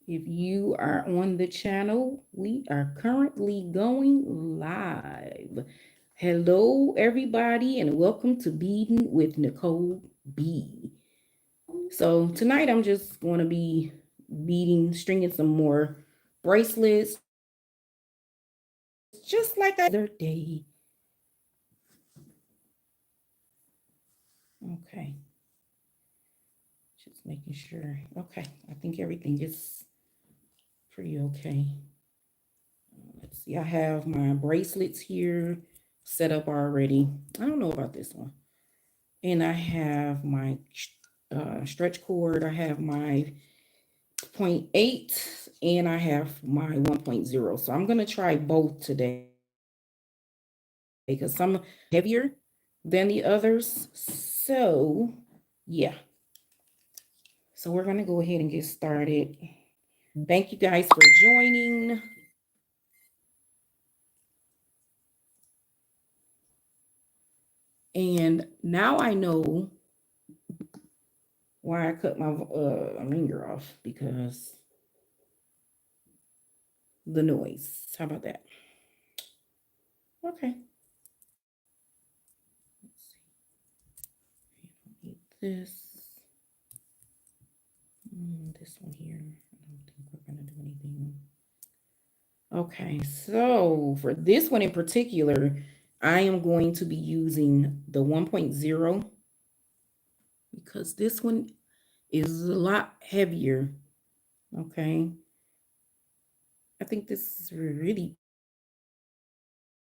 If you are on the channel, we are currently going live. Hello, everybody, and welcome to Beading with Nicole B. So tonight I'm just going to be stringing some more bracelets, just like I other day. Okay, just making sure. Okay, I think everything is pretty okay. Let's see, I have my bracelets here set up already. I don't know about this one. And I have my stretch cord. I have my zero point 0.8 and I have my 1.0. So I'm going to try both today because some heavier than the others. So yeah. So we're going to go ahead and get started. Thank you guys for joining. And now I know why I cut my ringer off, because the noise. How about that? Okay. Let's see. Need this. This one here. I don't think we're gonna do anything. Okay, so for this one in particular, I am going to be using the 1.0 because this one is a lot heavier. Okay. I think this is really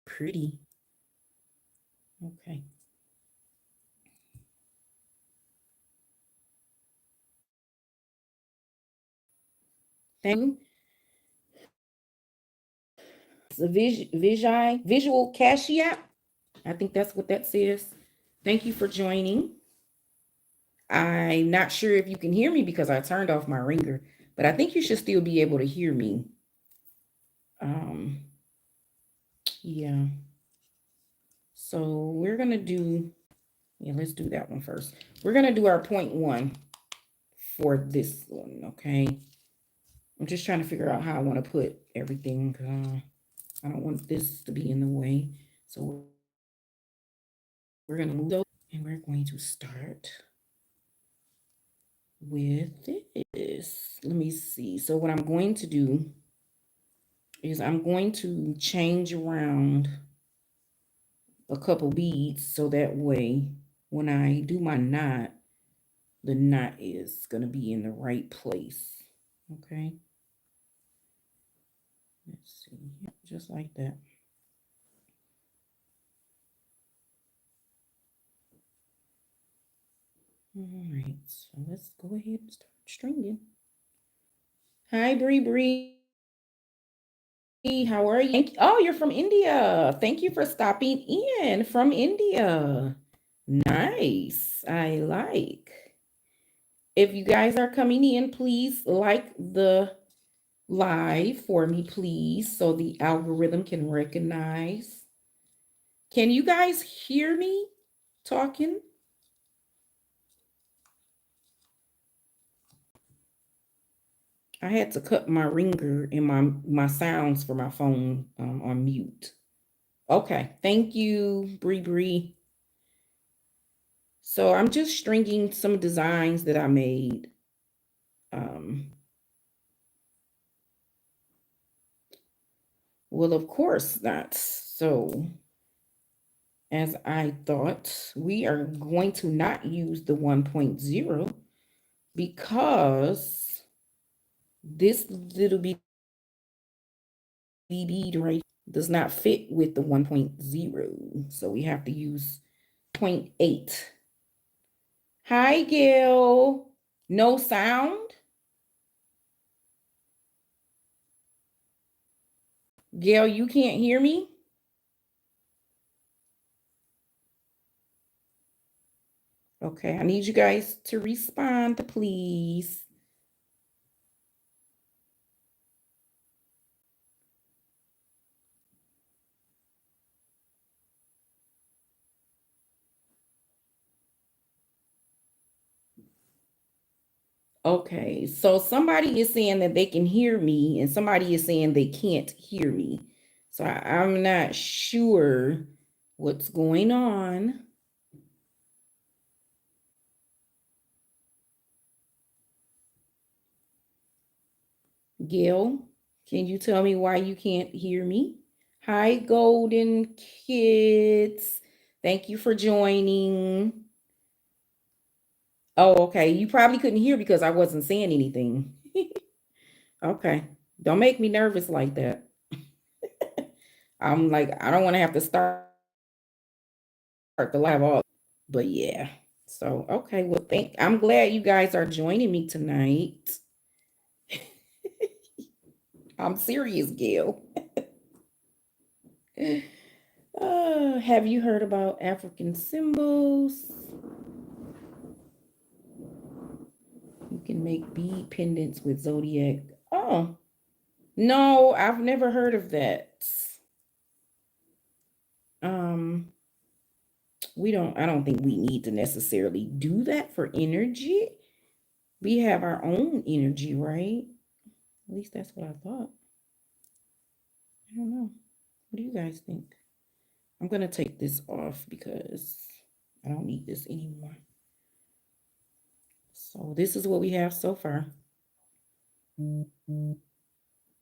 pretty. Okay. Thank you. It's a visual cashier. I think that's what that says. Thank you for joining. I'm not sure if you can hear me because I turned off my ringer, but I think you should still be able to hear me. Um, yeah. So we're gonna do, yeah, let's do that one first. We're gonna do our 0.1 for this one, okay? I'm just trying to figure out how I want to put everything. I don't want this to be in the way. So we're gonna move those and we're going to start with this. Let me see. So what I'm going to do is I'm going to change around a couple beads so that way when I do my knot, the knot is going to be in the right place. Okay. Let's see. Yep, just like that. All right. So let's go ahead and start stringing. Hi, Bree Bree. How are you? Oh, you're from India. Thank you for stopping in from India. Nice. I like. If you guys are coming in, please like the live for me, please, so the algorithm can recognize. Can you guys hear me talking? I had to cut my ringer and my sounds for my phone on mute. Okay, thank you, Bree Bree. So I'm just stringing some designs that I made. Um, well, of course not. So as I thought, we are going to not use the 1.0 because this little bead right does not fit with the 1.0. So we have to use 0.8. Hi, Gail. No sound? Gail, you can't hear me? Okay, I need you guys to respond, please. Okay, so somebody is saying that they can hear me and somebody is saying they can't hear me. So I'm not sure what's going on. Gail, can you tell me why you can't hear me? Hi, Golden Kids. Thank you for joining. Oh, okay. You probably couldn't hear because I wasn't saying anything. Okay. Don't make me nervous like that. I'm like, I don't want to have to start the live all. But yeah. So, okay. Well, I'm glad you guys are joining me tonight. I'm serious, Gail. Have you heard about African symbols? You can make bead pendants with zodiac. Oh, no, I've never heard of that. Um, I don't think we need to necessarily do that for energy. We have our own energy, right? At least that's what I thought. I don't know. What do you guys think? I'm going to take this off because I don't need this anymore. So this is what we have so far.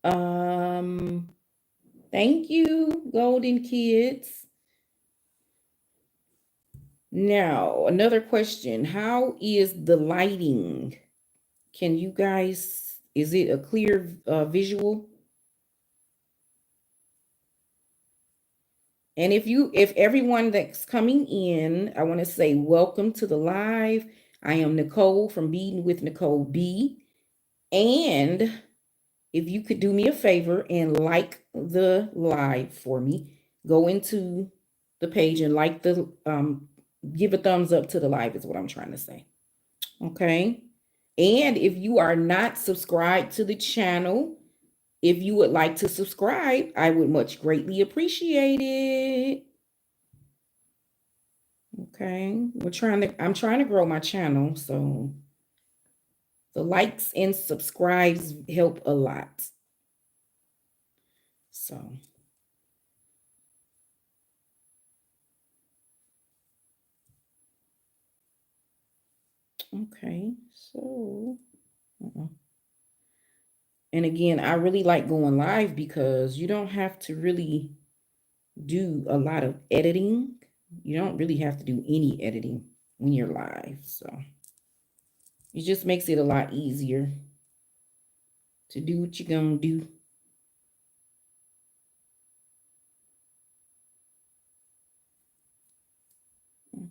Um, thank you, Golden Kids. Now, another question. How is the lighting? Can you guys, is it a clear visual? And if everyone that's coming in, I want to say welcome to the live. I am Nicole from Beading with Nicole B. And if you could do me a favor and like the live for me, go into the page and like give a thumbs up to the live is what I'm trying to say. Okay. And if you are not subscribed to the channel, if you would like to subscribe, I would much greatly appreciate it. Okay. I'm trying to grow my channel, so the likes and subscribes help a lot. So okay. So and again, I really like going live because you don't have to really do a lot of editing. You don't really have to do any editing when you're live. So it just makes it a lot easier to do what you're going to do.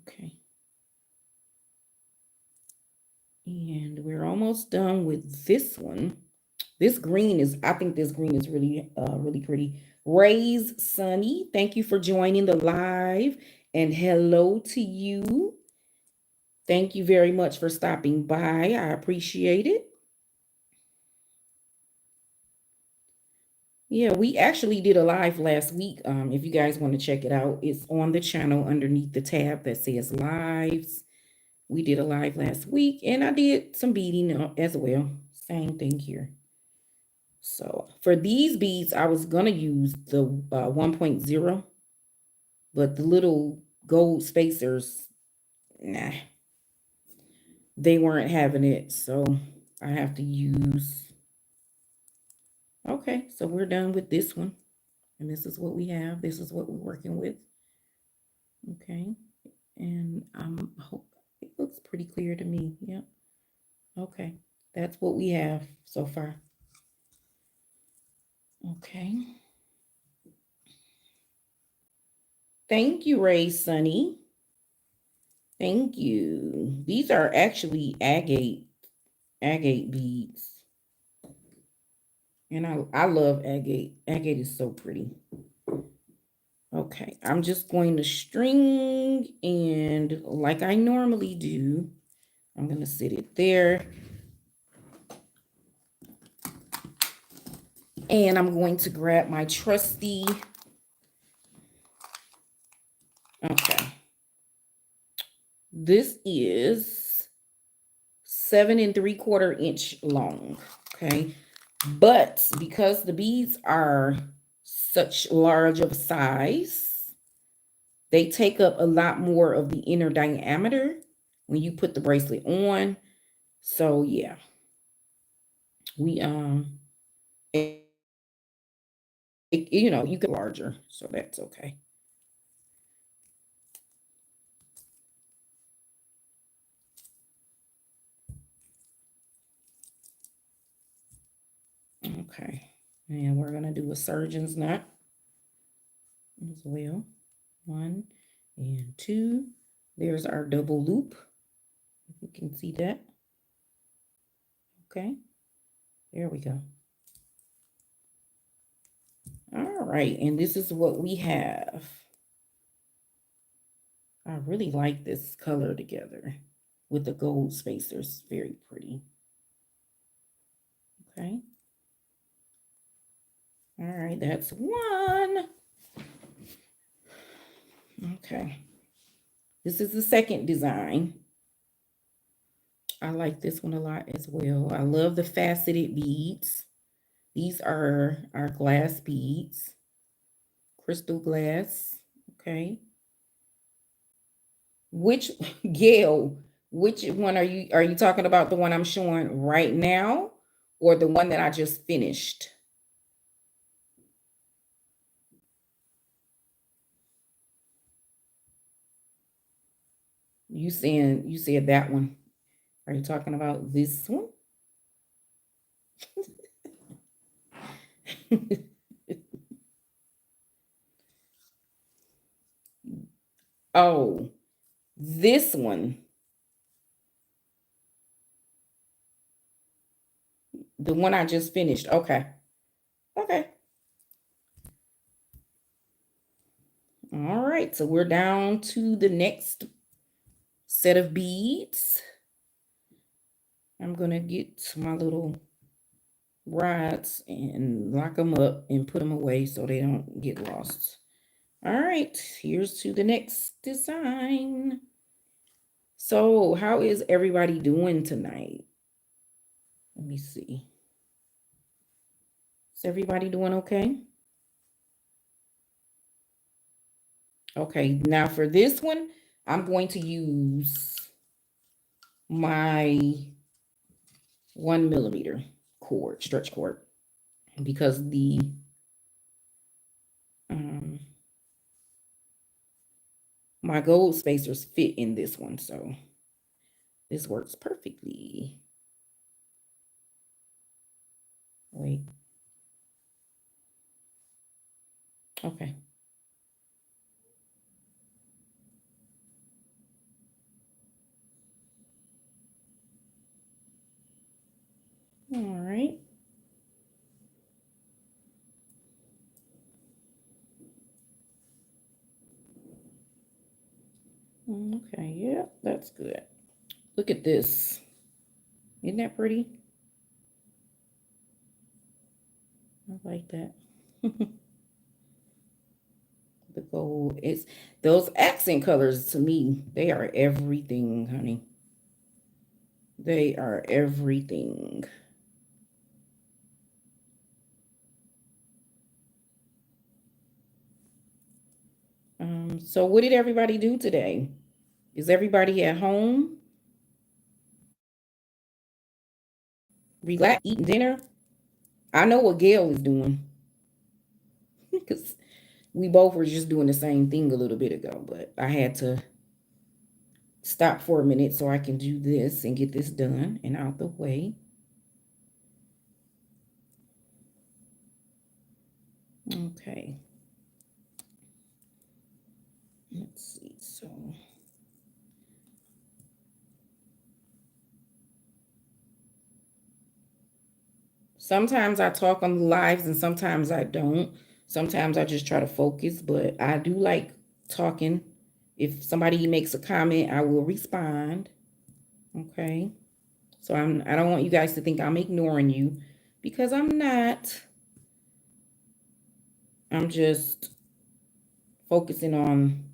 Okay. And we're almost done with this one. This green is, I think this green is really, really pretty. Ray's Sunny, thank you for joining the live. And hello to you. Thank you very much for stopping by. I appreciate it. Yeah, we actually did a live last week. If you guys want to check it out, it's on the channel underneath the tab that says lives. We did a live last week and I did some beading as well. Same thing here. So for these beads, I was going to use the 1.0, but the little gold spacers, nah, they weren't having it. So I have to use, okay, so we're done with this one. And this is what we have. This is what we're working with. Okay. And hope it looks pretty clear to me. Yep. Okay. That's what we have so far. Okay. Thank you, Ray Sunny. Thank you. These are actually agate beads. And I love agate. Agate is so pretty. Okay, I'm just going to string, and like I normally do, I'm going to sit it there. And I'm going to grab my trusty, okay. This is 7 3/4 inch long. Okay. But because the beads are such large of a size, they take up a lot more of the inner diameter when you put the bracelet on. So yeah, we you know, you get larger, so that's okay. Okay, and we're gonna do a surgeon's knot as well. 1 and 2. There's our double loop. If you can see that. Okay, there we go. All right, and this is what we have. I really like this color together with the gold spacers. Very pretty. Okay. All right, that's one. Okay. This is the second design. I like this one a lot as well. I love the faceted beads. These are our glass beads. Crystal glass. Okay. Which, Gail, which one are you talking about, the one I'm showing right now or the one that I just finished? You said that one. Are you talking about this one? Oh, this one. The one I just finished. Okay. Okay. All right. So we're down to the next set of beads. I'm going to get my little rods and lock them up and put them away so they don't get lost. All right. Here's to the next design. So how is everybody doing tonight? Let me see. Is everybody doing okay? Okay, now for this one, I'm going to use my 1mm cord, stretch cord, because the my gold spacers fit in this one, so this works perfectly. Wait. Okay. All right. Okay, yeah, that's good. Look at this. Isn't that pretty? I like that. The gold is those accent colors to me, they are everything, honey. They are everything. So what did everybody do today? Is everybody at home? Relax, eating dinner? I know what Gail is doing. Because we both were just doing the same thing a little bit ago, but I had to stop for a minute so I can do this and get this done and out the way. Okay. Let's see. So sometimes I talk on the lives and sometimes I don't. Sometimes I just try to focus, but I do like talking. If somebody makes a comment, I will respond. Okay. So I don't want you guys to think I'm ignoring you because I'm not. I'm just focusing on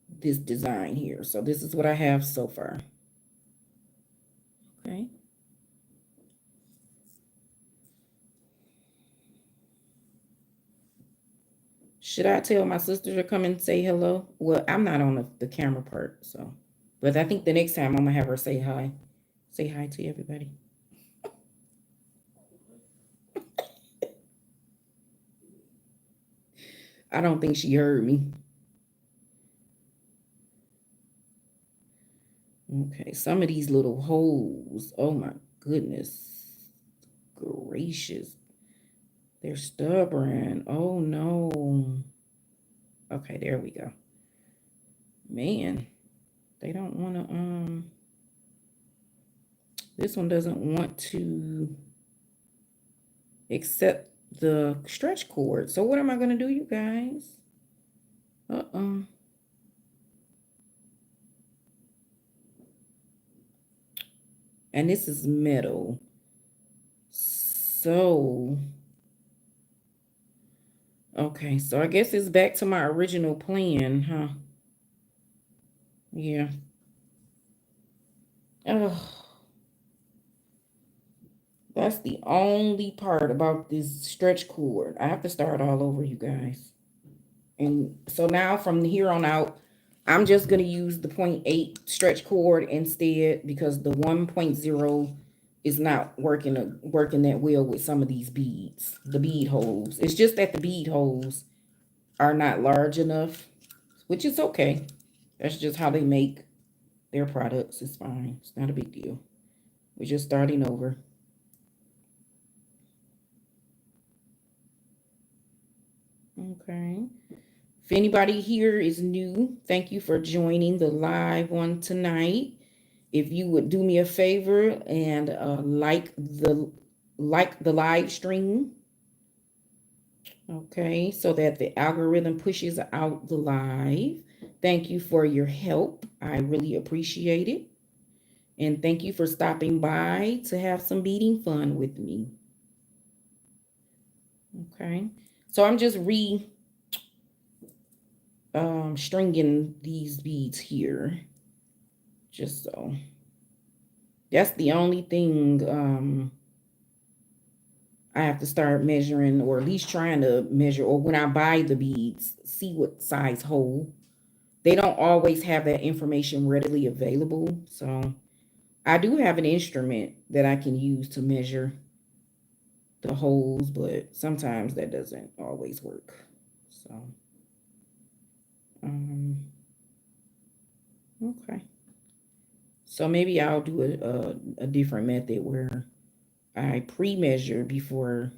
this design here. So this is what I have so far. Okay. Should I tell my sister to come and say hello? Well, I'm not on the camera part, so. But I think the next time I'm gonna have her say hi. Say hi to everybody. I don't think she heard me. Okay, some of these little holes. Oh my goodness gracious. They're stubborn. Oh no. Okay, there we go. Man, they don't want to, this one doesn't want to accept the stretch cord. So what am I going to do, you guys? Uh-uh. And this is metal. So, okay, so I guess it's back to my original plan, huh? Yeah. Oh, that's the only part about this stretch cord. I have to start all over, you guys. And so now from here on out, I'm just going to use the 0.8 stretch cord instead because the 1.0 is not working that well with some of these beads, the bead holes. It's just that the bead holes are not large enough, which is okay. That's just how they make their products. It's fine. It's not a big deal. We're just starting over. Okay. If anybody here is new, thank you for joining the live one tonight. If you would do me a favor and like the live stream, okay, so that the algorithm pushes out the live. Thank you for your help. I really appreciate it. And thank you for stopping by to have some beading fun with me. Okay. So I'm just stringing these beads here. Just so. That's the only thing I have to start measuring, or at least trying to measure, or when I buy the beads, see what size hole. They don't always have that information readily available. So I do have an instrument that I can use to measure the holes, but sometimes that doesn't always work. So, um, okay. So maybe I'll do a different method where I pre-measure before,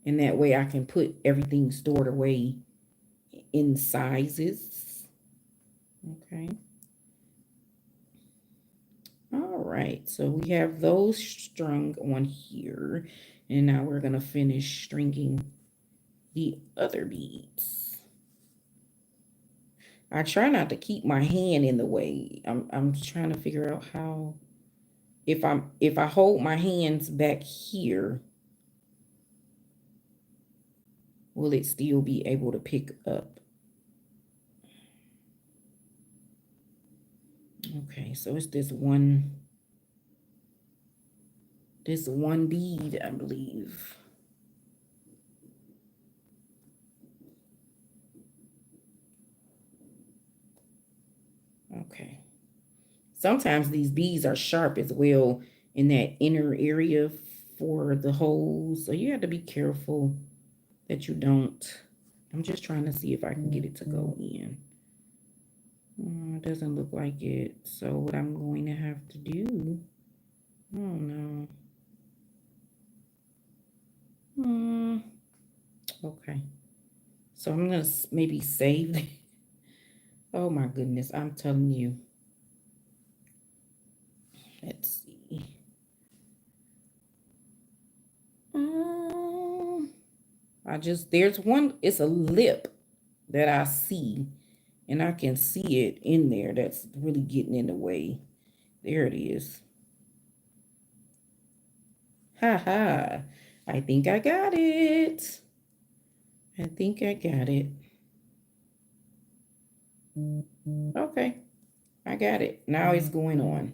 and that way I can put everything stored away in sizes. Okay. All right. So we have those strung on here. And now we're going to finish stringing the other beads. I try not to keep my hand in the way. I'm trying to figure out how, if I hold my hands back here, will it still be able to pick up? Okay, so it's this one bead, I believe. Okay. Sometimes these beads are sharp as well in that inner area for the holes. So you have to be careful that you don't. I'm just trying to see if I can get it to go in. It doesn't look like it. So what I'm going to have to do, oh no. Okay. So I'm going to maybe save. Oh my goodness, I'm telling you. Let's see. There's one, it's a lip that I see, and I can see it in there. That's really getting in the way. There it is. Ha ha. I think I got it. I think I got it. Okay. I got it. Now it's going on.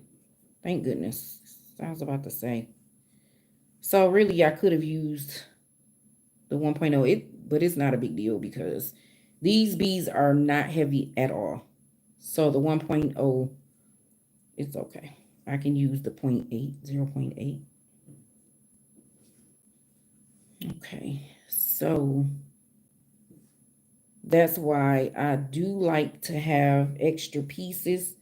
Thank goodness. So I was about to say. So really, I could have used the 1.0, but it's not a big deal because these beads are not heavy at all. So the 1.0, it's okay. I can use the 0.8, 0.8. Okay, so that's why I do like to have extra pieces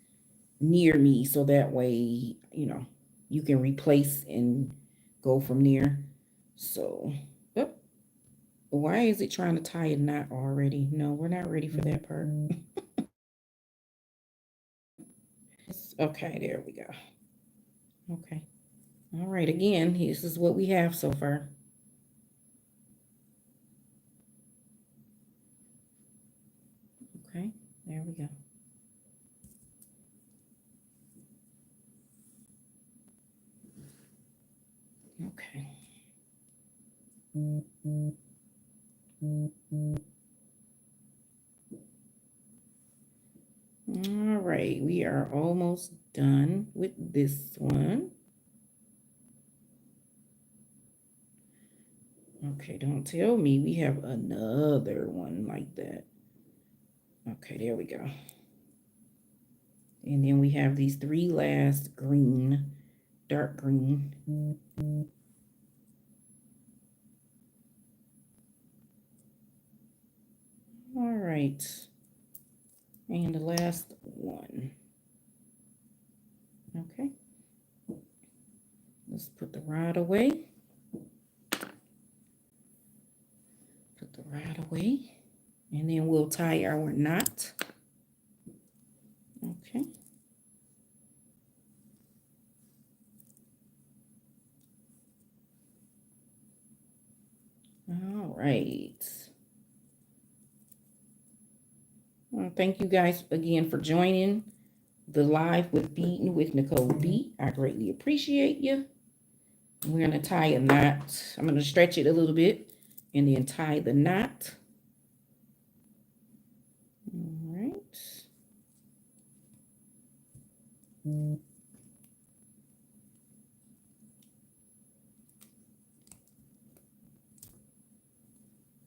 near me so that way, you know, you can replace and go from there. So, oh, why is it trying to tie a knot already? No, we're not ready for that part. Okay, there we go. Okay. All right, again, this is what we have so far. Okay, there we go. Okay. All right, we are almost done with this one. Okay, don't tell me we have another one like that. Okay, there we go. And then we have these three last green, dark green. All right. And the last one. Okay. Let's put the rod away. Put the rod away. And then we'll tie our knot. Okay. All right. Well, thank you guys again for joining the live with Beading with Nicole B. I greatly appreciate you. We're going to tie a knot. I'm going to stretch it a little bit and then tie the knot. All right. All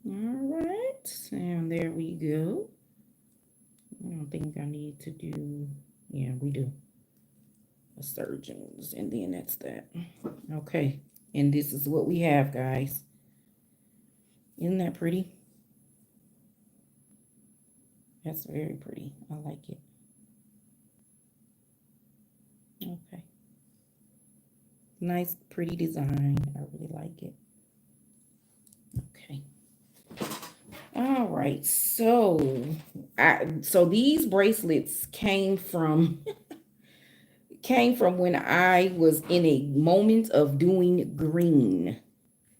right. And there we go. I don't think I need to do, yeah, we do. A surgeons, and then that's that. Okay. And this is what we have, guys. Isn't that pretty? That's very pretty. I like it. Okay. Nice, pretty design. I really like it. Okay. All right. So these bracelets came from when I was in a moment of doing green.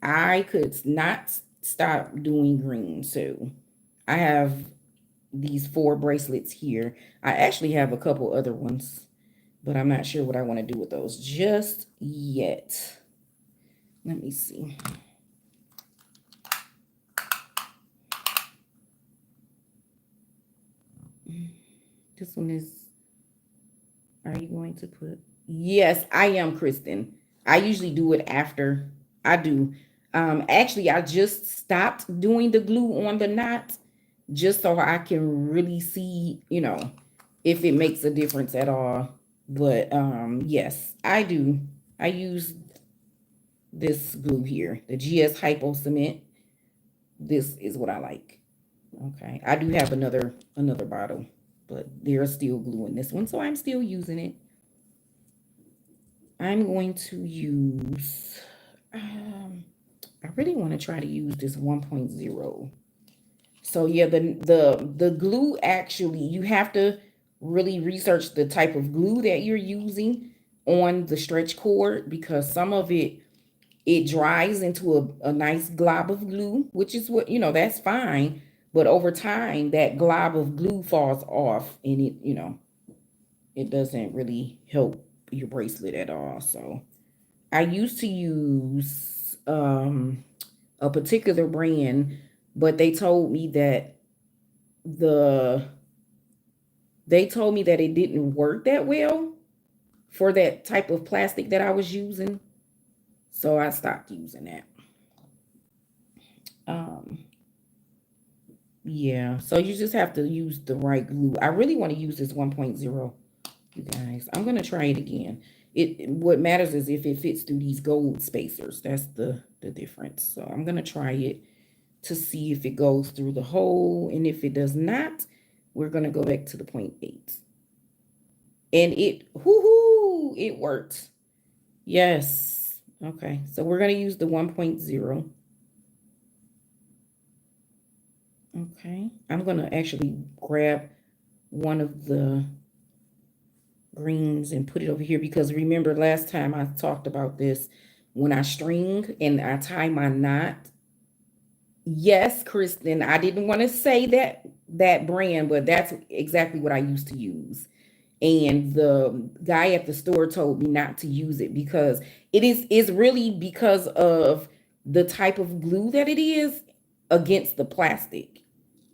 I could not stop doing green. So I have these 4 bracelets here. I actually have a couple other ones, but I'm not sure what I want to do with those just yet. Let me see. This one is, are you going to put? Yes, I am, Kristen. I usually do it after I do. Actually, I just stopped doing the glue on the knot just so I can really see, you know, if it makes a difference at all. But yes, I do. I use this glue here, the GS Hypo Cement. This is what I like. Okay, I do have another bottle, but there's still glue in this one, so I'm still using it. I'm going to use, I really want to try to use this 1.0. So yeah, the glue, actually, you have to really research the type of glue that you're using on the stretch cord, because some of it dries into a nice glob of glue, which is what, you know, that's fine. But over time, that glob of glue falls off and it doesn't really help your bracelet at all. So I used to use a particular brand, but they told me that it didn't work that well. for that type of plastic that I was using. So I stopped using that. Um, yeah, so you just have to use the right glue. I really want to use this 1.0, you guys. I'm gonna try it again. What matters is if it fits through these gold spacers. That's the difference. So I'm gonna try it to see if it goes through the hole, and if it does not, we're gonna go back to the 0.8. And it, whoo, it worked. Yes. Okay, so we're gonna use the 1.0. Okay, I'm gonna actually grab one of the greens and put it over here, because remember last time I talked about this, when I string and I tie my knot. Yes, Kristen, I didn't want to say that brand, but that's exactly what I used to use. And the guy at the store told me not to use it because it's really because of the type of glue that it is against the plastic.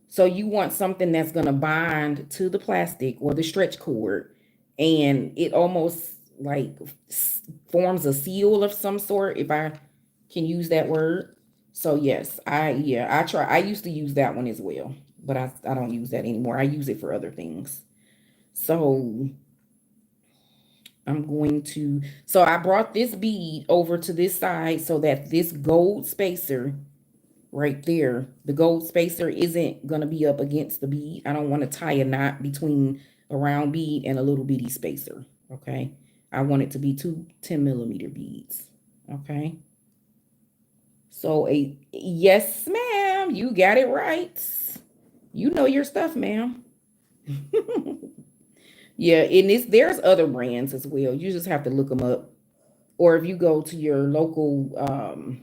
So you want something that's going to bind to the plastic or the stretch cord, and it almost like forms a seal of some sort, if I can use that word. So yes, I used to use that one as well, but I don't use that anymore. I use it for other things. So I'm going to, so I brought this bead over to this side so that this gold spacer right there, the gold spacer isn't going to be up against the bead. I don't want to tie a knot between a round bead and a little bitty spacer. Okay. I want it to be two 10mm beads. Okay. So yes, ma'am, you got it right. You know your stuff, ma'am. Yeah, and there's other brands as well. You just have to look them up. Or if you go to your local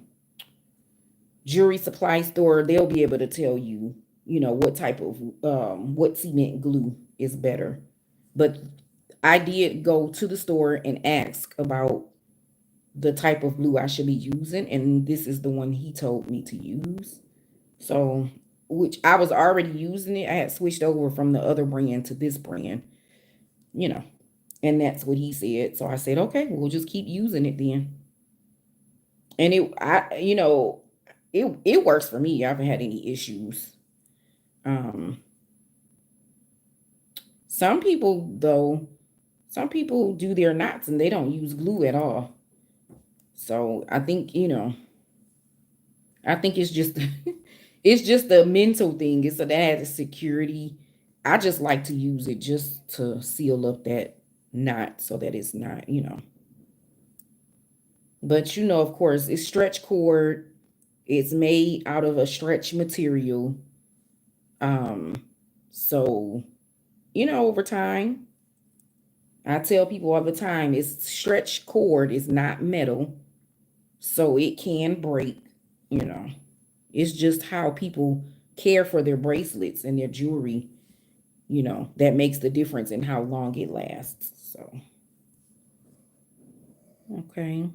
jewelry supply store, they'll be able to tell you, what type of what cement glue is better. But I did go to the store and ask about the type of glue I should be using, and this is the one he told me to use. So, which I was already using it. I had switched over from the other brand to this brand, you know, and that's what he said. So I said, okay, we'll just keep using it then. And it works for me. I haven't had any issues. Um, some people though, some people do their knots and they don't use glue at all. So I think it's just it's just a mental thing. It's that added security. I just like to use it just to seal up that knot so that it's not. But of course, it's stretch cord. It's made out of a stretch material. Um, so over time, I tell people all the time, it's stretch cord is not metal, so it can break. You know, it's just how people care for their bracelets and their jewelry. That makes the difference in how long it lasts. So, okay.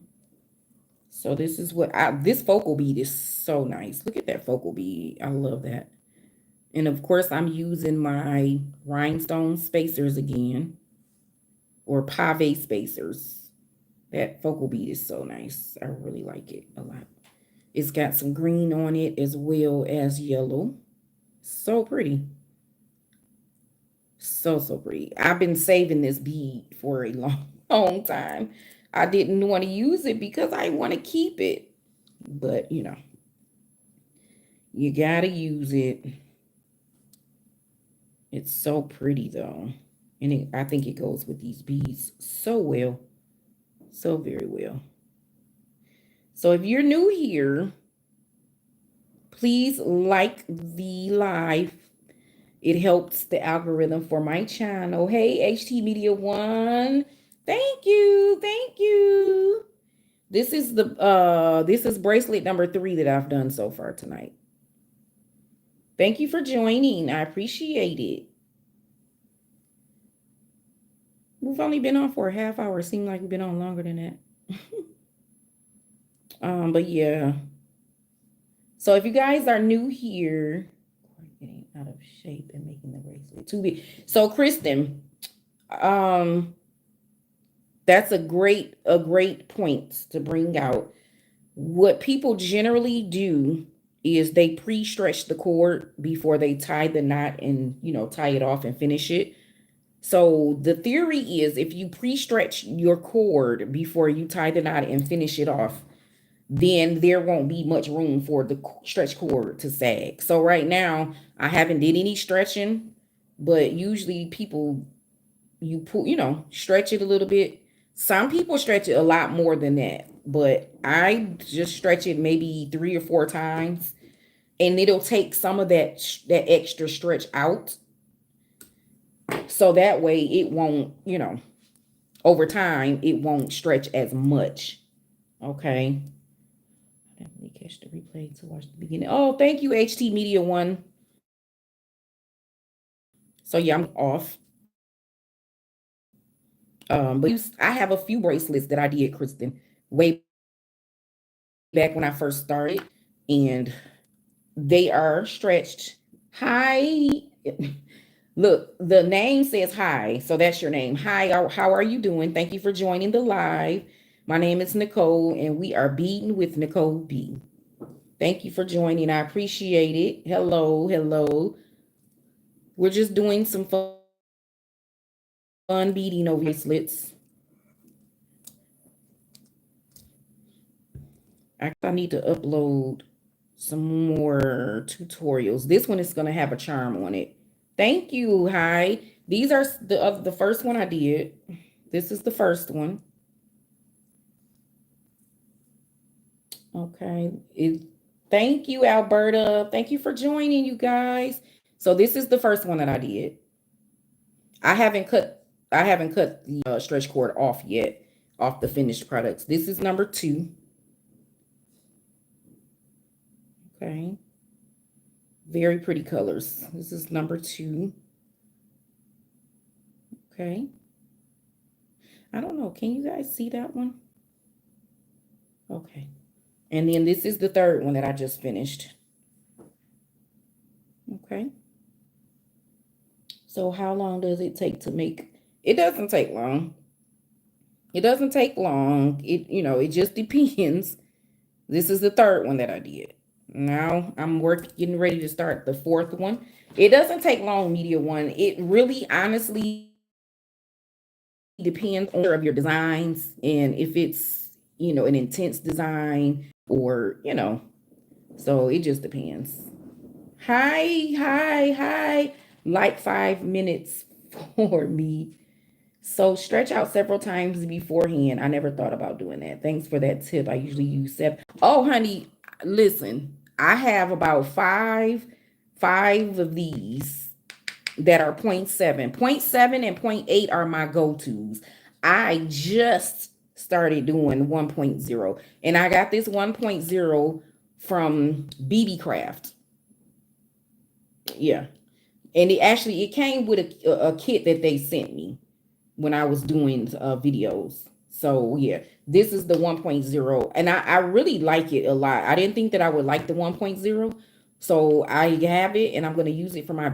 So this is this focal bead is so nice. Look at that focal bead. I love that. And of course, I'm using my rhinestone spacers again, or pave spacers. That focal bead is so nice. I really like it a lot. It's got some green on it as well as yellow. So pretty. So, so pretty. I've been saving this bead for a long, long time. I didn't want to use it because I want to keep it. But, you got to use it. It's so pretty though. And I think it goes with these beads so well. So very well. So if you're new here, please like the live. It helps the algorithm for my channel. Hey, HT Media One. Thank you. Thank you. This is bracelet number 3 that I've done so far tonight. Thank you for joining. I appreciate it. We've only been on for a half hour. It seemed like we've been on longer than that. But yeah. So if you guys are new here, getting out of shape and making the bracelet too big. So Kristen, That's a great point to bring out. What people generally do is they pre-stretch the cord before they tie the knot and, tie it off and finish it. So the theory is if you pre-stretch your cord before you tie the knot and finish it off, then there won't be much room for the stretch cord to sag. So right now, I haven't did any stretching, but usually people, you pull, stretch it a little bit. Some people stretch it a lot more than that, but I just stretch it maybe 3 or 4 times, and it'll take some of that extra stretch out, so that way it won't, over time it won't stretch as much. Okay. Definitely catch the replay to watch the beginning. Oh, thank you, HT Media One. So yeah, I'm off. But I have a few bracelets that I did, Kristen, way back when I first started, and they are stretched. Hi. Look, the name says hi, so that's your name. Hi, how are you doing? Thank you for joining the live. My name is Nicole, and we are Beading with Nicole B. Thank you for joining. I appreciate it. Hello, hello. We're just doing some fun beading over bracelets. I need to upload some more tutorials. This one is going to have a charm on it. Thank you. Hi. These are the first one I did. This is the first one. Okay. Thank you, Alberta. Thank you for joining, you guys. So this is the first one that I did. I haven't cut the stretch cord off yet, off the finished products. This is number 2. Okay. Very pretty colors. This is number 2. Okay. I don't know. Can you guys see that one? Okay. And then this is the third one that I just finished. Okay. So how long does it take to make? It doesn't take long. It doesn't take long. It just depends. This is the third one that I did. Now I'm getting ready to start the fourth one. It doesn't take long, Media One. It really honestly depends on your designs, and if it's, an intense design, or, so it just depends. Hi, hi, hi. Like 5 minutes for me. So stretch out several times beforehand. I never thought about doing that. Thanks for that tip. I usually use 7. Oh, honey, listen. I have about five of these that are 0.7. 0.7 and 0.8 are my go-tos. I just started doing 1.0, and I got this 1.0 from BB Craft. Yeah. And it came with a kit that they sent me when I was doing videos. So yeah, this is the 1.0, and I really like it a lot. I didn't think that I would like the 1.0, so I have it, and I'm going to use it for my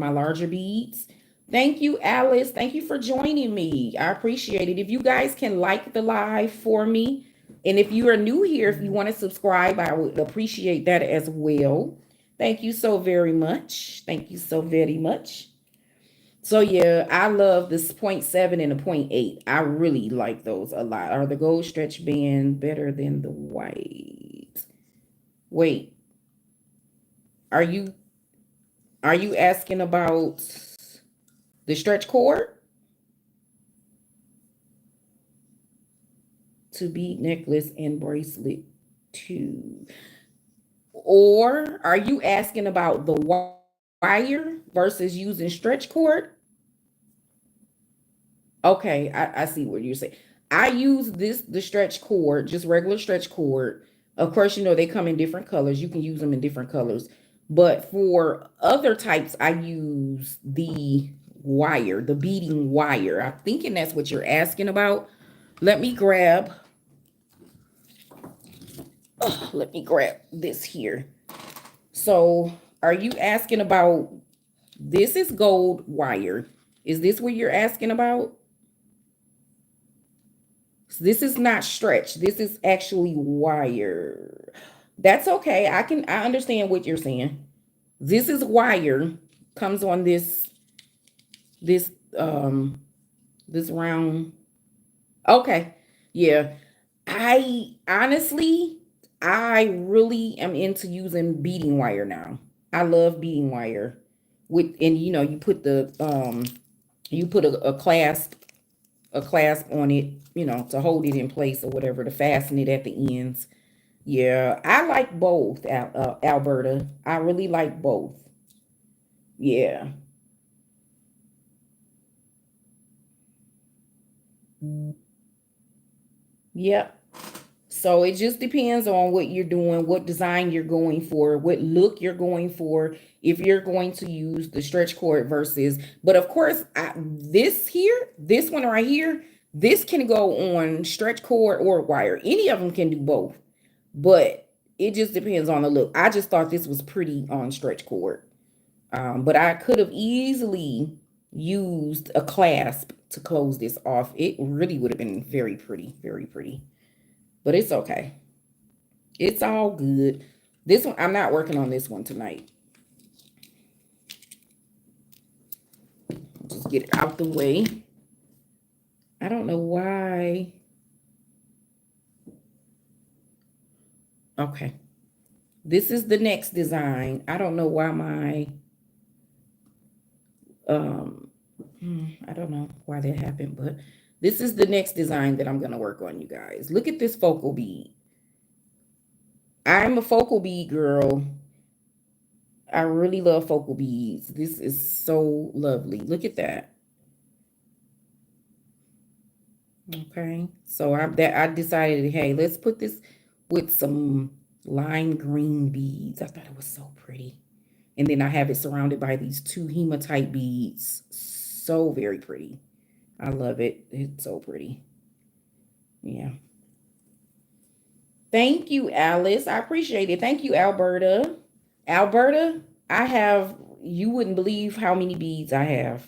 larger beads. Thank you, Alice. Thank you for joining me. I appreciate it. If you guys can like the live for me, and if you are new here, if you want to subscribe, I would appreciate that as well. Thank you so very much. Thank you so very much. So yeah, I love this 0.7 and the 0.8. I really like those a lot. Are the gold stretch band better than the white? Wait, are you asking about the stretch cord to bead necklace and bracelet too? Or are you asking about the wire versus using stretch cord? Okay, I see what you're saying. I use the stretch cord, just regular stretch cord. Of course, they come in different colors. You can use them in different colors. But for other types, I use the wire, the beading wire. I'm thinking that's what you're asking about. Let me grab, this here. So, are you asking about, this is gold wire. Is this what you're asking about? This is not stretch. This is actually wire. That's okay. I understand what you're saying. This is wire. Comes on this um this round. Okay. Yeah. I really am into using beading wire now. I love beading wire. And you put a clasp on it, to hold it in place or whatever, to fasten it at the ends. Yeah, I like both, Alberta. I really like both. Yeah. Yep. So it just depends on what you're doing, what design you're going for, what look you're going for, if you're going to use the stretch cord versus, but of course, this one right here, this can go on stretch cord or wire. Any of them can do both, but it just depends on the look. I just thought this was pretty on stretch cord. But I could have easily used a clasp to close this off. It really would have been very pretty, very pretty. But it's okay. It's all good. This one, I'm not working on this one tonight. Just get it out the way. I don't know why. Okay. This is the next design. I don't know why um I don't know why that happened, but this is the next design that I'm going to work on, you guys. Look at this focal bead. I'm a focal bead girl. I really love focal beads. This is so lovely. Look at that. Okay. So I decided, hey, let's put this with some lime green beads. I thought it was so pretty. And then I have it surrounded by these two hematite beads. So very pretty. I love it. It's so pretty. Yeah. Thank you, Alice. I appreciate it. Thank you, Alberta. Alberta, you wouldn't believe how many beads I have.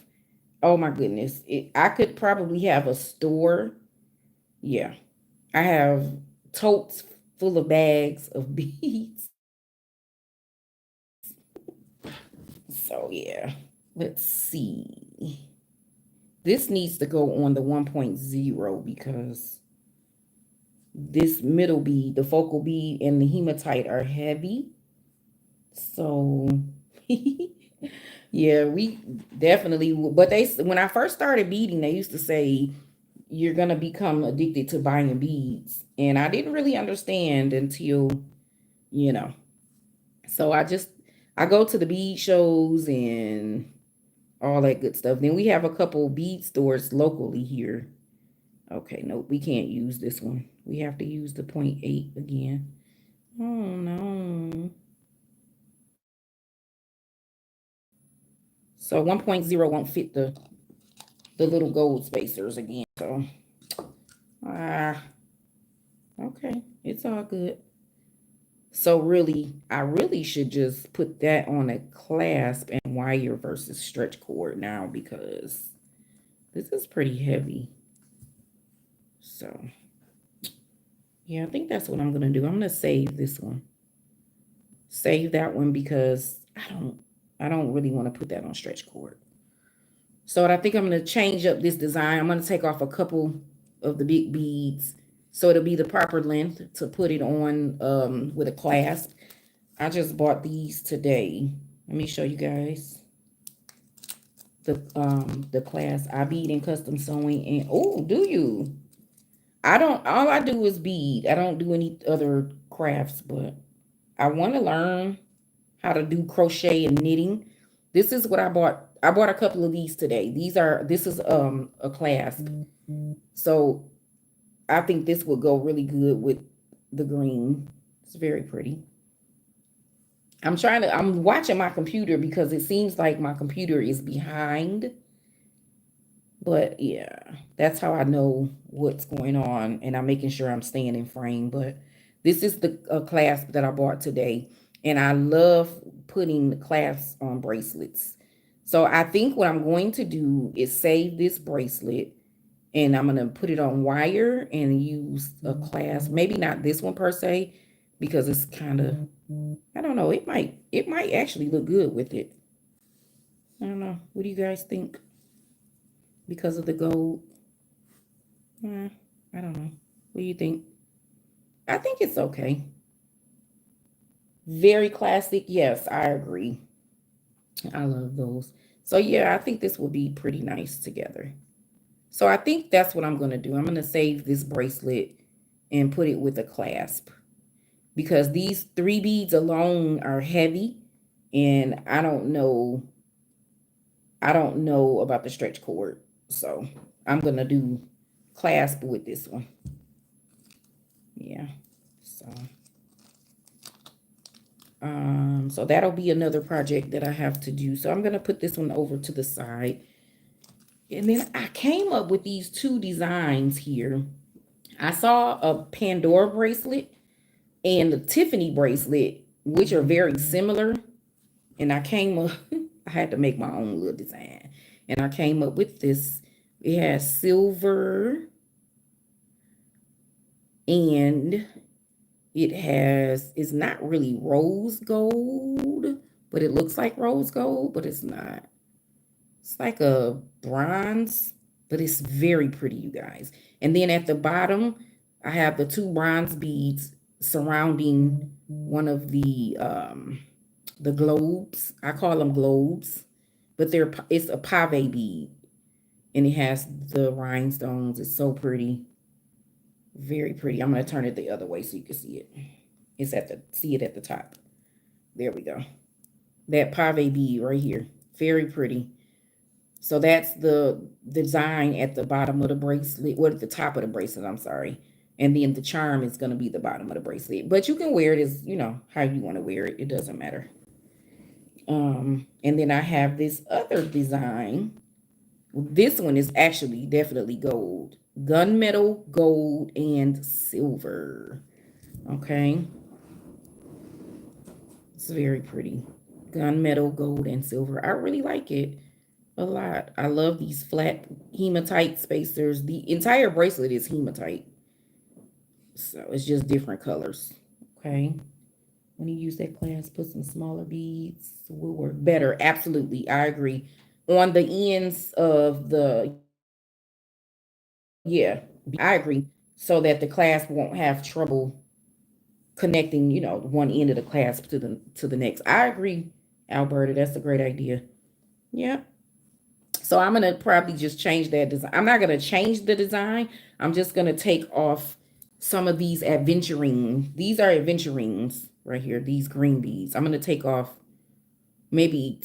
Oh my goodness. I could probably have a store. Yeah. I have totes full of bags of beads. So yeah. Let's see. This needs to go on the 1.0 because this middle bead, the focal bead, and the hematite are heavy. So yeah, we definitely, but when I first started beading, they used to say you're gonna become addicted to buying beads. And I didn't really understand until, you know. So I go to the bead shows and all that good stuff. Then we have a couple bead stores locally here. Okay, nope, we can't use this one. We have to use the 0.8 again. Oh no. So 1.0 won't fit the little gold spacers again. So okay, it's all good. So really, I really should just put that on a clasp and wire versus stretch cord now because this is pretty heavy. So yeah, I think that's what I'm gonna do. I'm gonna save this one. Save that one because I don't really want to put that on stretch cord. So I think I'm gonna change up this design. I'm gonna take off a couple of the big beads so it'll be the proper length to put it on with a clasp. I just bought these today. Let me show you guys the class. I bead in custom sewing. And oh, do you? I don't, all I do is bead. I don't do any other crafts, but I want to learn how to do crochet and knitting. This is what I bought. I bought a couple of these today. This is a clasp. So I think this would go really good with the green. It's very pretty. I'm watching my computer because it seems like my computer is behind. But yeah, that's how I know what's going on. And I'm making sure I'm staying in frame. But this is the clasp that I bought today. And I love putting the clasps on bracelets. So I think what I'm going to do is save this bracelet And I'm gonna put it on wire and use a clasp. Maybe not this one per se, because it's kind of, I don't know. It might actually look good with it. I don't know. What do you guys think? Because of the gold. I don't know. What do you think? I think it's okay. Very classic. Yes, I agree. I love those. So yeah, I think this will be pretty nice together. So I think that's what I'm going to do. I'm going to save this bracelet and put it with a clasp, because these 3 beads alone are heavy, and I don't know about the stretch cord. So I'm going to do clasp with this one. Yeah. So that'll be another project that I have to do. So I'm going to put this one over to the side. And then I came up with these 2 designs here. I saw a Pandora bracelet and the Tiffany bracelet, which are very similar. And I came up, I had to make my own little design. And I came up with this. It has silver, and it's not really rose gold, but it looks like rose gold, but it's not. It's like a bronze, but it's very pretty, you guys. And then at the bottom, I have the 2 bronze beads surrounding one of the globes. I call them globes, but it's a pave bead, and it has the rhinestones. It's so pretty, very pretty. I'm gonna turn it the other way so you can see it. See it at the top. There we go. That pave bead right here, very pretty. So that's the design at the bottom of the bracelet, or at the top of the bracelet, I'm sorry. And then the charm is going to be the bottom of the bracelet. But you can wear it as, how you want to wear it. It doesn't matter. And then I have this other design. This one is actually definitely gold. Gunmetal, gold, and silver. Okay. It's very pretty. Gunmetal, gold, and silver. I really like it a lot. I love these flat hematite spacers. The entire bracelet is hematite. So it's just different colors. Okay. When you use that class, put some smaller beads. Will work better. Absolutely. I agree. On the ends of yeah, I agree. So that the clasp won't have trouble connecting, one end of the clasp to the next. I agree, Alberta. That's a great idea. Yeah. So I'm going to probably just change that design. I'm not going to change the design. I'm just going to take off some of these adventuring. These are adventurings right here, these green beads. I'm going to take off maybe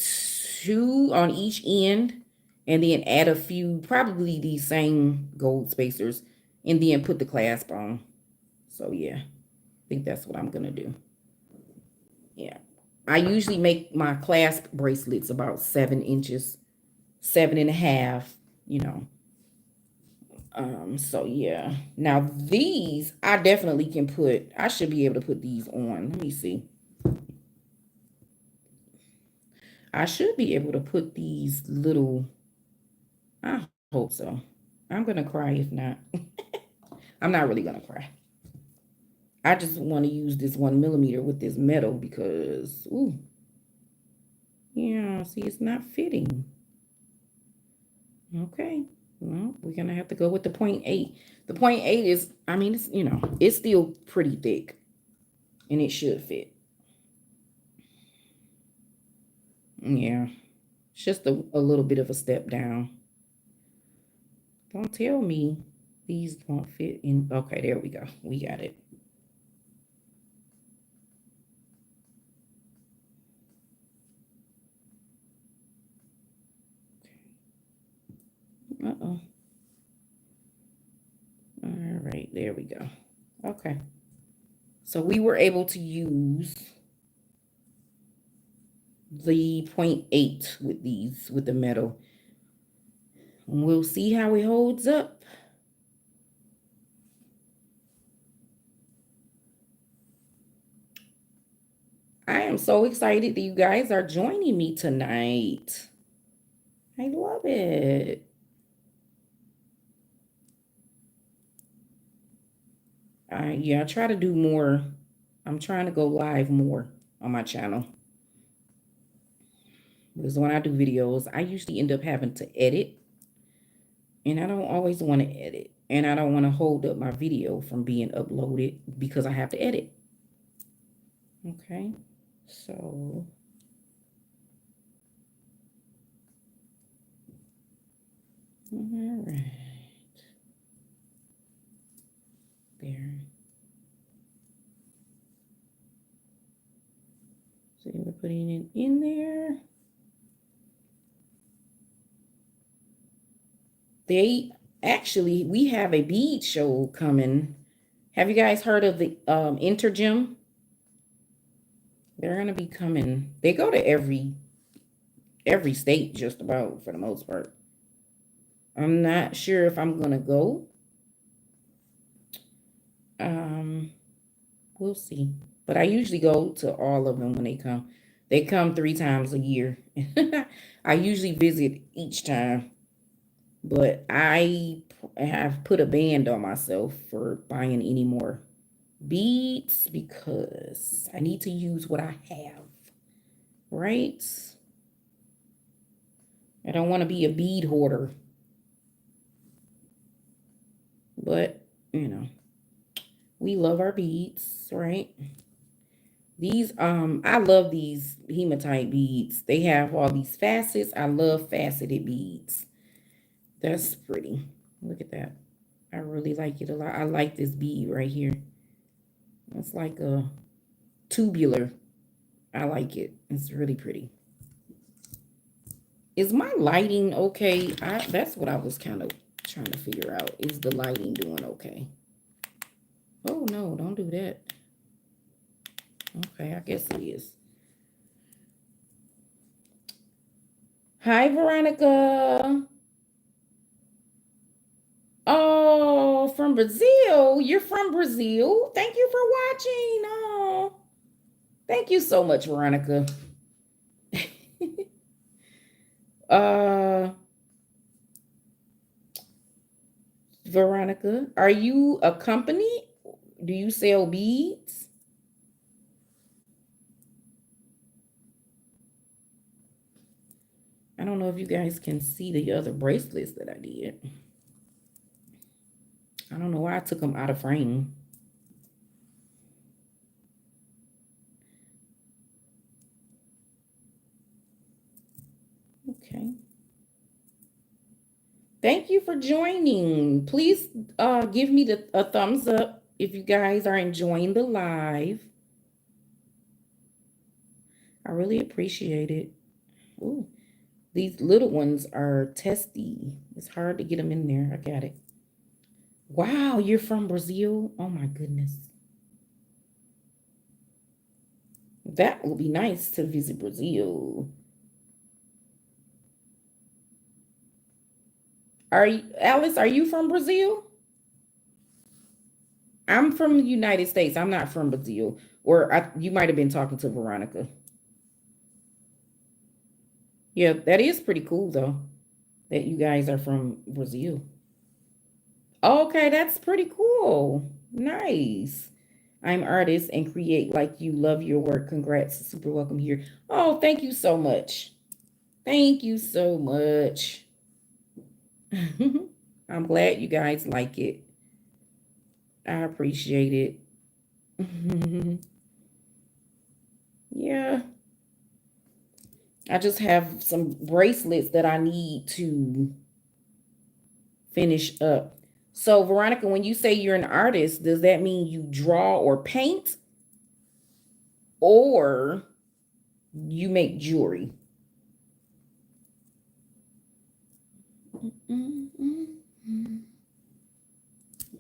2 on each end, and then add a few, probably these same gold spacers, and then put the clasp on. So yeah, I think that's what I'm going to do. Yeah. I usually make my clasp bracelets about 7 inches, 7.5, you know. So yeah. Now these, I should be able to put these on. Let me see. I should be able to put these little, I hope so. I'm gonna cry if not. I'm not really gonna cry. I just want to use this 1 millimeter with this metal because, ooh, yeah, see, it's not fitting. Okay. Well, we're gonna have to go with the 0.8. The 0.8 is, I mean, it's still pretty thick, and it should fit. Yeah. It's just a little bit of a step down. Don't tell me these won't fit in. Okay, there we go. We got it. Uh-oh. All right, there we go. Okay. So we were able to use the 0.8 with the metal. And we'll see how it holds up. I am so excited that you guys are joining me tonight. I love it. Yeah, I try to do more. I'm trying to go live more on my channel. Because when I do videos, I usually end up having to edit. And I don't always want to edit. And I don't want to hold up my video from being uploaded because I have to edit. Okay. So all right. There. So we're putting it in there. We have a bead show coming. Have you guys heard of the Intergym? They're gonna be coming. They go to every state just about for the most part. I'm not sure if I'm gonna go. We'll see. But I usually go to all of them when they come. They come 3 times a year. I usually visit each time. But I have put a ban on myself for buying any more beads because I need to use what I have. Right? I don't want to be a bead hoarder. But, we love our beads, right? These, I love these hematite beads. They have all these facets. I love faceted beads. That's pretty. Look at that. I really like it a lot. I like this bead right here. It's like a tubular. I like it. It's really pretty. Is my lighting okay? That's what I was kind of trying to figure out. Is the lighting doing okay? Oh, no, don't do that. Okay, I guess it is. Hi, Veronica. Oh, from Brazil. You're from Brazil. Thank you for watching. Oh, thank you so much, Veronica. uh, Veronica, are you a company? Do you sell beads? I don't know if you guys can see the other bracelets that I did. I don't know why I took them out of frame. Okay. Thank you for joining. Please give me a thumbs up if you guys are enjoying the live. I really appreciate it. Ooh, these little ones are testy. It's hard to get them in there. I got it. Wow, you're from Brazil? Oh my goodness. That will be nice to visit Brazil. Alice, are you from Brazil? I'm from the United States. I'm not from Brazil. Or you might have been talking to Veronica. Yeah, that is pretty cool though, that you guys are from Brazil. Okay, that's pretty cool. Nice. I'm artist and create like you. Love your work. Congrats. Super welcome here. Oh, thank you so much. Thank you so much. I'm glad you guys like it. I appreciate it. Yeah. I just have some bracelets that I need to finish up. So, Veronica, when you say you're an artist, does that mean you draw or paint or you make jewelry?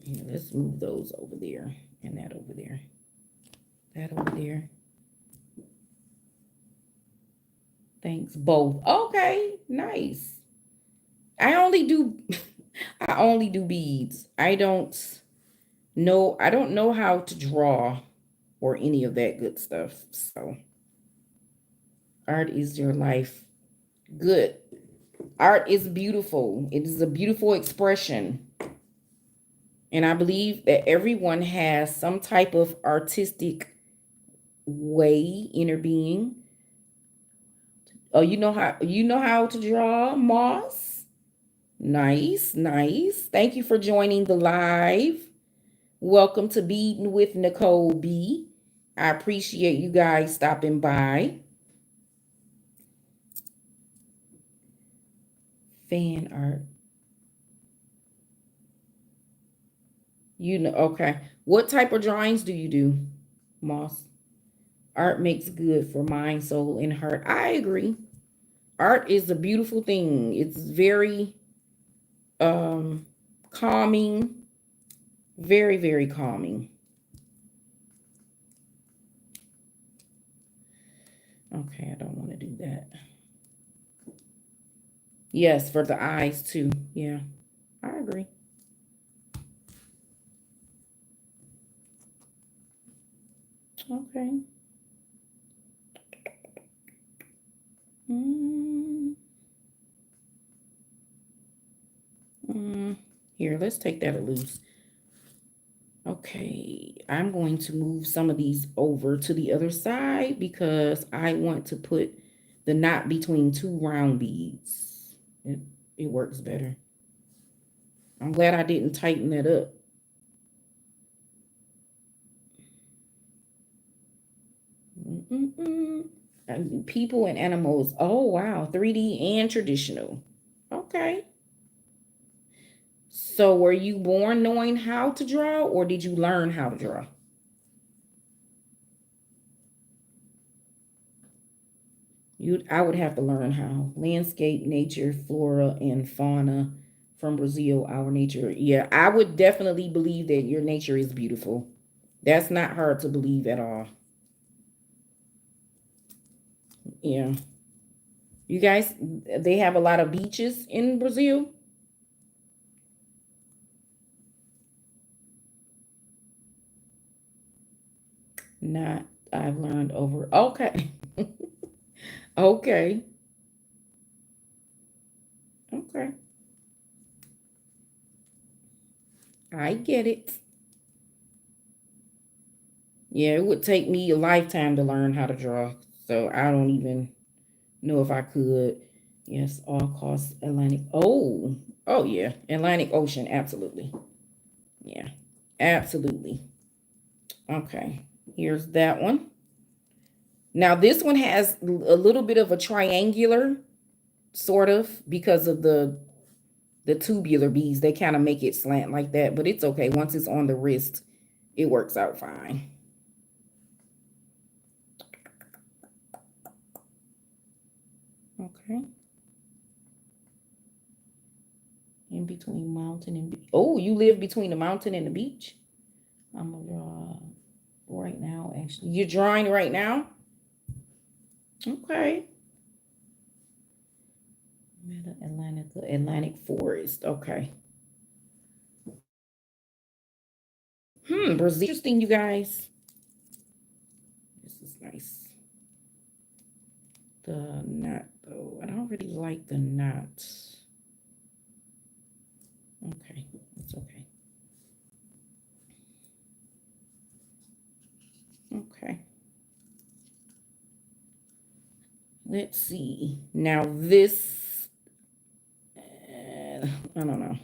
Yeah, let's move those over there and that over there. That over there. Thanks. Both. Okay, nice. I only do I only do beads. I don't know how to draw or any of that good stuff. So art is your life. Good. Art is beautiful. It is a beautiful expression. And I believe that everyone has some type of artistic way, inner being. Oh, you know how to draw, Moss? Nice, nice. Thank you for joining the live. Welcome to Beading with Nicole B. I appreciate you guys stopping by. Fan art. Okay. What type of drawings do you do, Moss? Art makes good for mind, soul, and heart. I agree. Art is a beautiful thing. It's very calming, very, very calming. Okay, I don't want to do that. Yes, for the eyes too. Yeah, I agree. Okay. Mm, Here, let's take that a loose. Okay, I'm going to move some of these over to the other side because I want to put the knot between two round beads. It works better. I'm glad I didn't tighten that up. And people and animals. Oh, wow. 3D and traditional. Okay. So were you born knowing how to draw or did you learn how to draw? I would have to learn how. Landscape, nature, flora, and fauna from Brazil, our nature. Yeah, I would definitely believe that your nature is beautiful. That's not hard to believe at all. Yeah. You guys, they have a lot of beaches in Brazil. Not, I've learned over. Okay. Okay. Okay. I get it. Yeah, it would take me a lifetime to learn how to draw. So I don't even know if I could. Yes, all costs Atlantic. Oh yeah. Atlantic Ocean, absolutely. Yeah. Absolutely. Okay. Here's that one. Now this one has a little bit of a triangular sort of because of the tubular beads. They kind of make it slant like that, but it's okay. Once it's on the wrist, it works out fine. Okay. In between mountain and beach. Oh, you live between the mountain and the beach? I'm gonna draw right now, actually. You're drawing right now? Okay. Atlantic Forest. Okay. Brazil. Interesting, you guys. This is nice. The knot, though. I don't really like the knot. Okay, it's okay. Okay. Let's see. Now this, I don't know.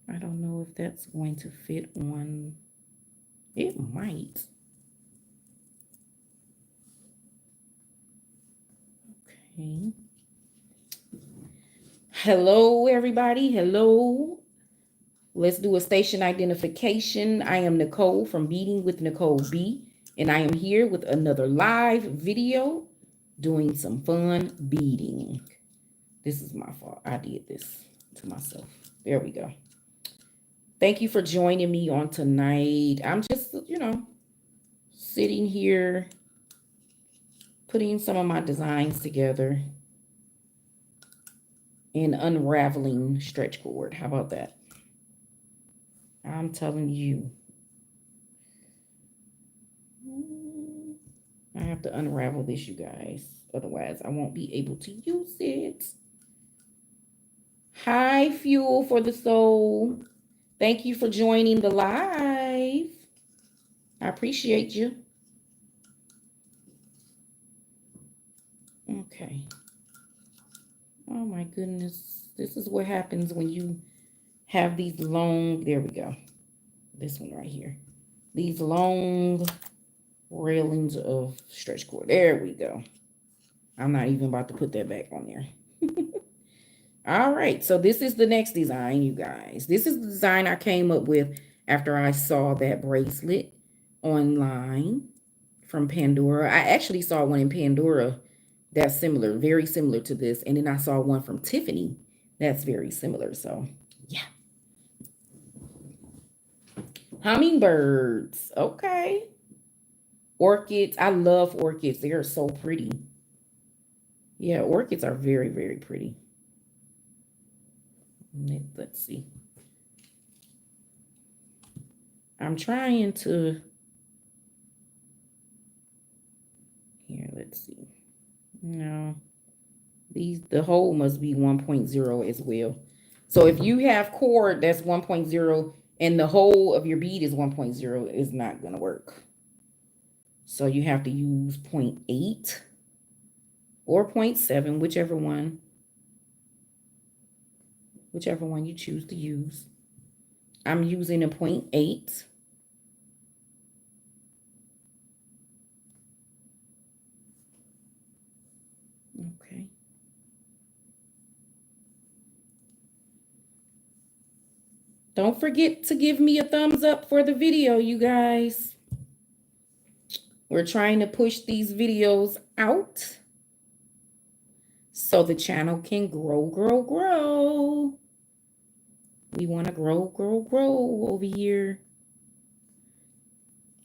I don't know if that's going to fit on. It might. Okay. Hello, everybody. Hello. Let's do a station identification. I am Nicole from Beading with Nicole B, and I am here with another live video doing some fun beading. This is my fault. I did this to myself. There we go. Thank you for joining me on tonight. I'm just, sitting here putting some of my designs together and unraveling stretch cord. How about that? I'm telling you. I have to unravel this, you guys. Otherwise, I won't be able to use it. Hi, Fuel for the Soul. Thank you for joining the live. I appreciate you. Okay. Oh my goodness. This is what happens when you have these long, there we go. This one right here. These long railings of stretch cord. There we go. I'm not even about to put that back on there. All right, so this is the next design, you guys. This is the design I came up with after I saw that bracelet online from Pandora. I actually saw one in Pandora that's similar, very similar to this. And then I saw one from Tiffany that's very similar. So, yeah. Hummingbirds. Okay. Orchids. I love orchids. They are so pretty. Yeah, orchids are very, very pretty. Let's see. I'm trying to... Here, let's see. No. The hole must be 1.0 as well. So if you have cord that's 1.0 and the hole of your bead is 1.0, it's not going to work. So you have to use 0.8 or 0.7, whichever one you choose to use. I'm using a 0.8. Okay. Don't forget to give me a thumbs up for the video, you guys. We're trying to push these videos out so the channel can grow, grow, grow. We want to grow, grow, grow over here.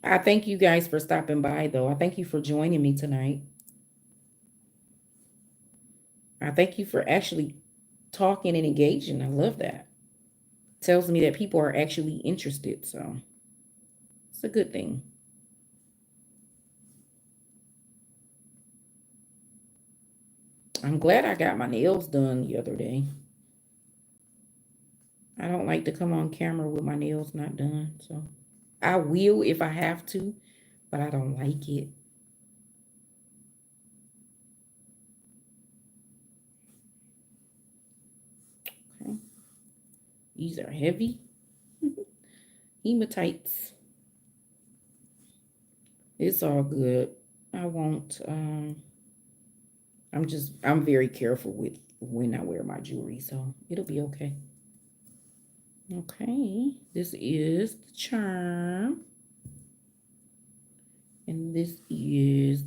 I thank you guys for stopping by, though. I thank you for joining me tonight. I thank you for actually talking and engaging. I love that. Tells me that people are actually interested, so it's a good thing. I'm glad I got my nails done the other day. I don't like to come on camera with my nails not done, so I will if I have to, but I don't like it. Okay. These are heavy. Hematites. It's all good. I won't, I'm very careful with when I wear my jewelry, so it'll be okay. Okay, this is the charm. And this is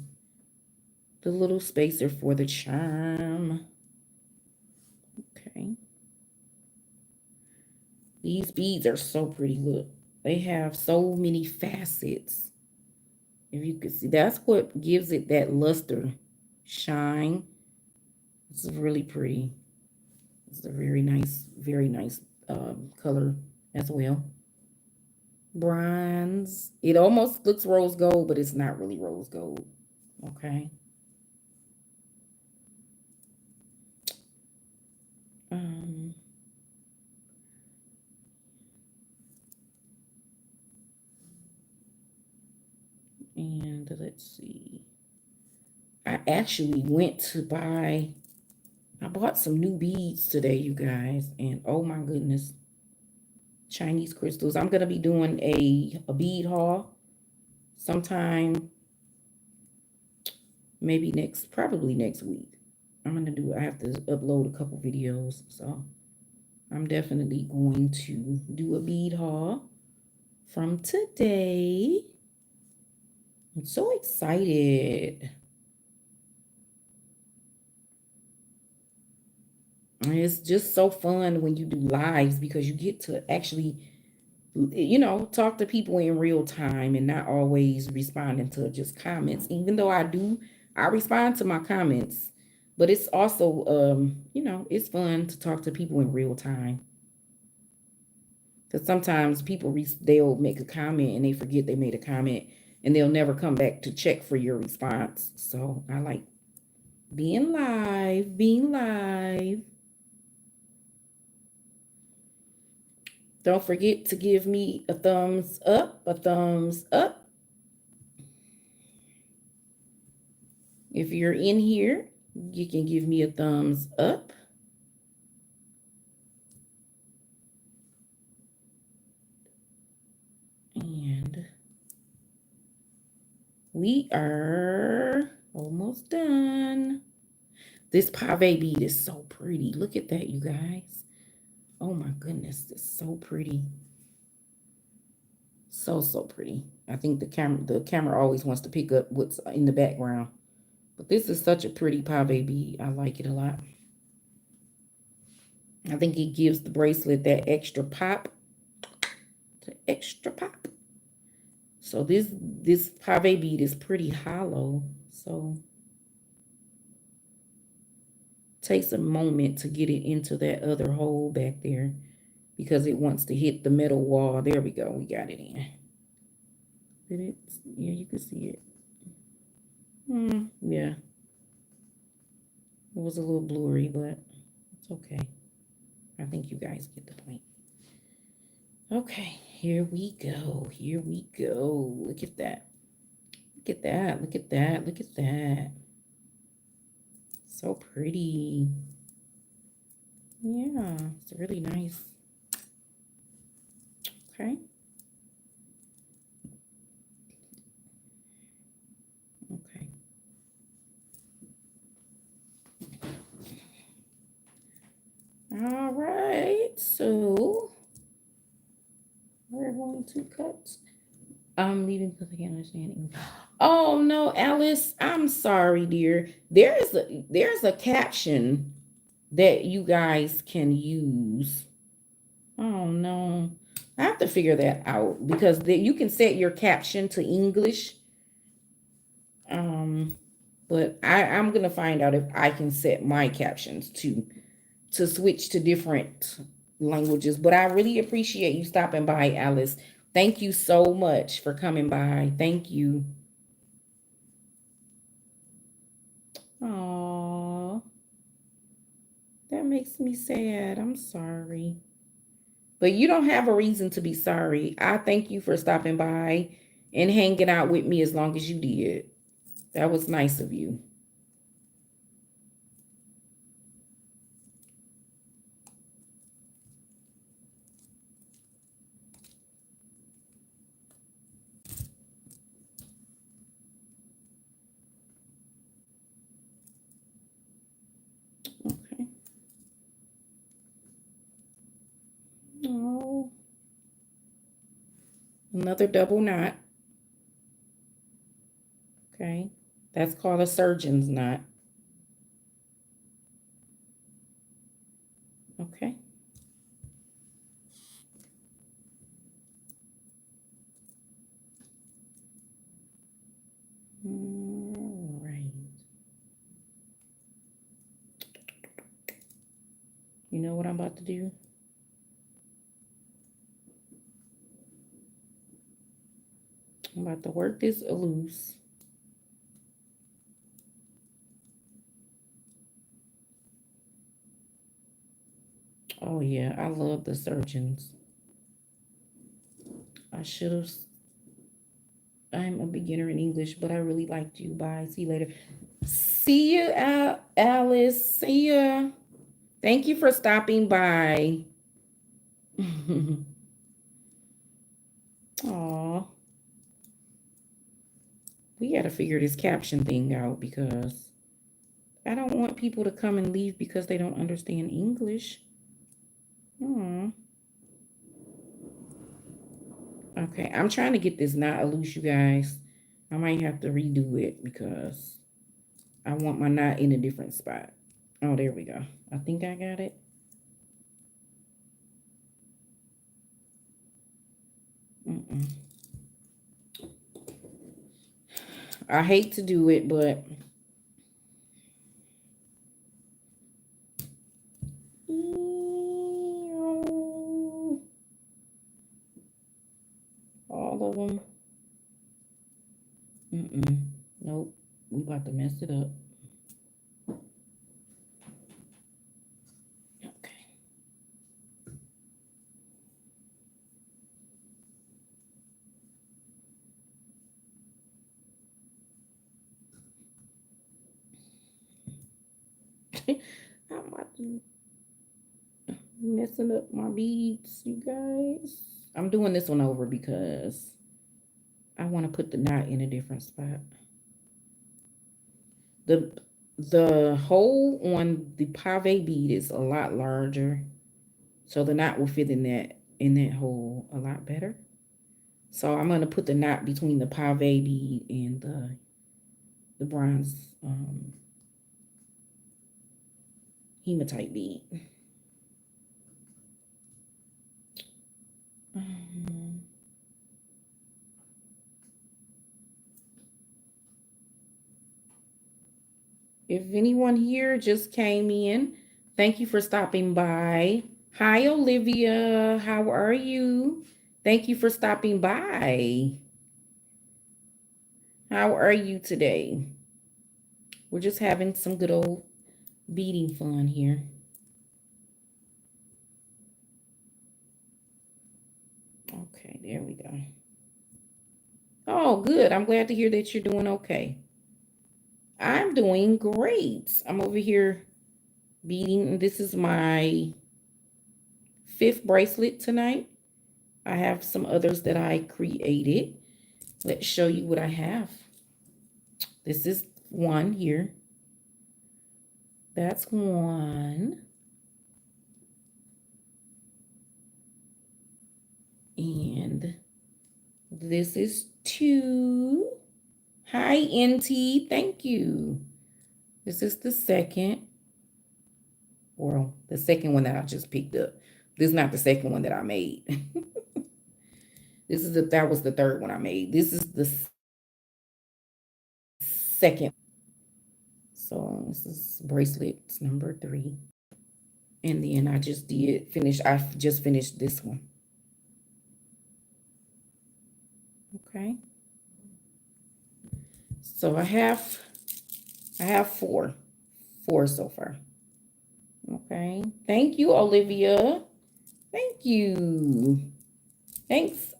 the little spacer for the charm. Okay. These beads are so pretty. Look, they have so many facets. If you can see, that's what gives it that luster, shine. It's really pretty. It's a very nice color as well. Bronze. It almost looks rose gold, but it's not really rose gold. Okay. And let's see. I actually went to buy, I bought some new beads today, you guys. And oh my goodness. Chinese crystals. I'm going to be doing a bead haul sometime, maybe probably next week. I have to upload a couple videos. So I'm definitely going to do a bead haul from today. I'm so excited. And it's just so fun when you do lives because you get to actually, talk to people in real time and not always responding to just comments. Even though I respond to my comments, but it's also, it's fun to talk to people in real time. Because sometimes they'll make a comment and they forget they made a comment and they'll never come back to check for your response. So I like being live. Don't forget to give me a thumbs up, a thumbs up. If you're in here, you can give me a thumbs up. And we are almost done. This pave bead is so pretty. Look at that, you guys. Oh my goodness, it's so pretty. So pretty. I think the camera always wants to pick up what's in the background. But this is such a pretty pave bead. I like it a lot. I think it gives the bracelet that extra pop. The extra pop. So this pave bead is pretty hollow. So takes a moment to get it into that other hole back there because it wants to hit the metal wall. There we go. We got it in. Did it? Yeah, you can see it. Yeah. It was a little blurry, but it's okay. I think you guys get the point. Okay, here we go. Here we go. Look at that. Look at that. Look at that. Look at that. So pretty. Yeah, it's really nice. Okay. Okay. All right. So we're going to cut. I'm leaving because I can't understand English. Oh no, Alice, I'm sorry, dear. There's a caption that you guys can use. Oh no. I have to figure that out because you can set your caption to English. But I'm gonna find out if I can set my captions to switch to different languages. But I really appreciate you stopping by, Alice. Thank you so much for coming by. Thank you. Aww. That makes me sad. I'm sorry. But you don't have a reason to be sorry. I thank you for stopping by and hanging out with me as long as you did. That was nice of you. Okay. Oh. Another double knot. Okay. That's called a surgeon's knot. Okay. All right. You know what I'm about to do? I'm about to work this loose. Oh yeah, I love the surgeons. I should have. I'm a beginner in English, but I really liked you. Bye. See you later. See you, Alice. See ya. Thank you for stopping by. Aw. We got to figure this caption thing out because I don't want people to come and leave because they don't understand English. Aww. Okay, I'm trying to get this knot loose, you guys. I might have to redo it because I want my knot in a different spot. Oh, there we go. I think I got it. I hate to do it, but all of them. Nope. We about to mess it up. Okay. I'm about to messing up my beads, you guys. I'm doing this one over because I want to put the knot in a different spot. The hole on the pave bead is a lot larger, so the knot will fit in that hole a lot better. So I'm gonna put the knot between the pave bead and the bronze hematite bead. If anyone here just came in, thank you for stopping by. Hi, Olivia. How are you? Thank you for stopping by. How are you today? We're just having some good old beading fun here. Okay, there we go. Oh, good. I'm glad to hear that you're doing okay. I'm doing great. I'm over here beading. This is my 5th bracelet tonight. I have some others that I created. Let's show you what I have. This is one here. That's one. And this is 2. Hi, NT. Thank you. This is the second. Or the second one that I just picked up. This is not the second one that I made. That was the third one I made. This is the second. So this is bracelets number 3. And then I just finished this one. Okay. So I have 4 so far. Okay. Thank you, Olivia. Thank you. Thanks,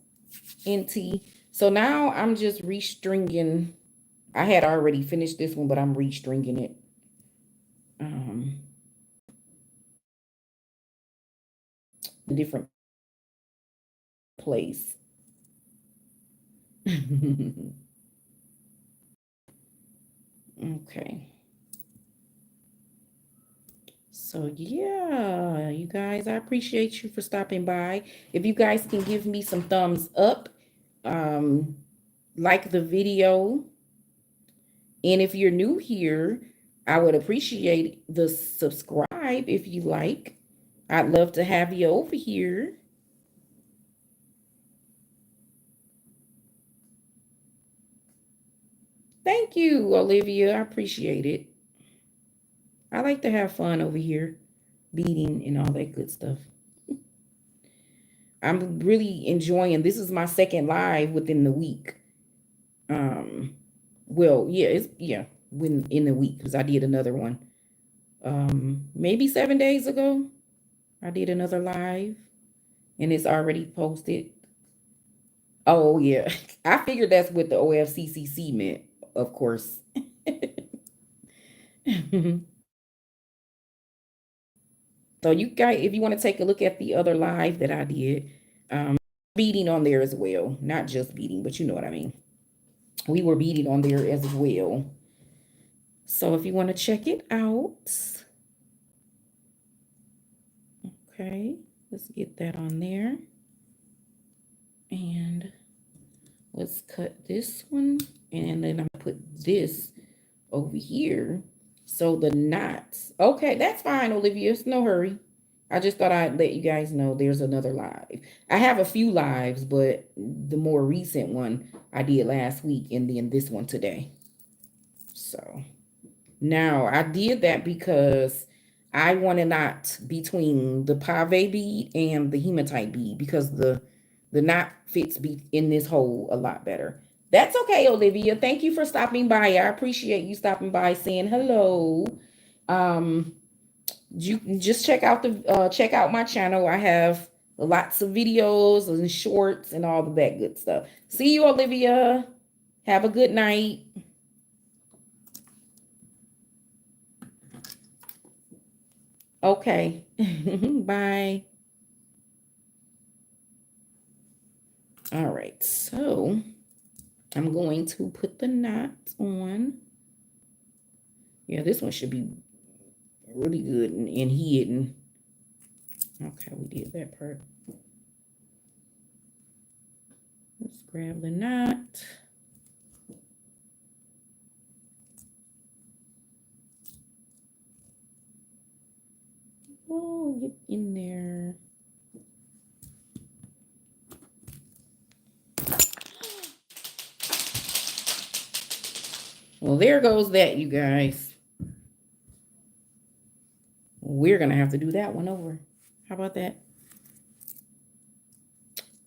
NT. So now I'm just restringing. I had already finished this one, but I'm restringing it. A different place. Okay. So yeah, you guys, I appreciate you for stopping by. If you guys can give me some thumbs up, like the video, and if you're new here, I would appreciate the subscribe if you like. I'd love to have you over here. Thank you, Olivia. I appreciate it. I like to have fun over here, beading and all that good stuff. I'm really enjoying. This is my second live within the week. Well, when in the week, because I did another one. Maybe 7 days ago. I did another live and it's already posted. Oh yeah. I figured that's what the OFCCC meant, of course. So you guys, if you want to take a look at the other live that I did, beading on there as well. Not just beading, but you know what I mean. We were beading on there as well. So if you want to check it out. Okay, let's get that on there. And let's cut this one. And then I'm gonna put this over here. So the knots. Okay, that's fine, Olivia. It's no hurry. I just thought I'd let you guys know there's another live. I have a few lives, but the more recent one I did last week and then this one today. So now I did that because I want a knot between the pave bead and the hematite bead because the knot fits in this hole a lot better. That's okay, Olivia. Thank you for stopping by. I appreciate you stopping by, saying hello. You can just check out my channel. I have lots of videos and shorts and all of that good stuff. See you, Olivia. Have a good night. Okay. Bye. All right. So I'm going to put the knot on. Yeah, this one should be really good and hidden. Okay, we did that part. Let's grab the knot. Oh, get in there. Well, there goes that, you guys. We're going to have to do that one over. How about that?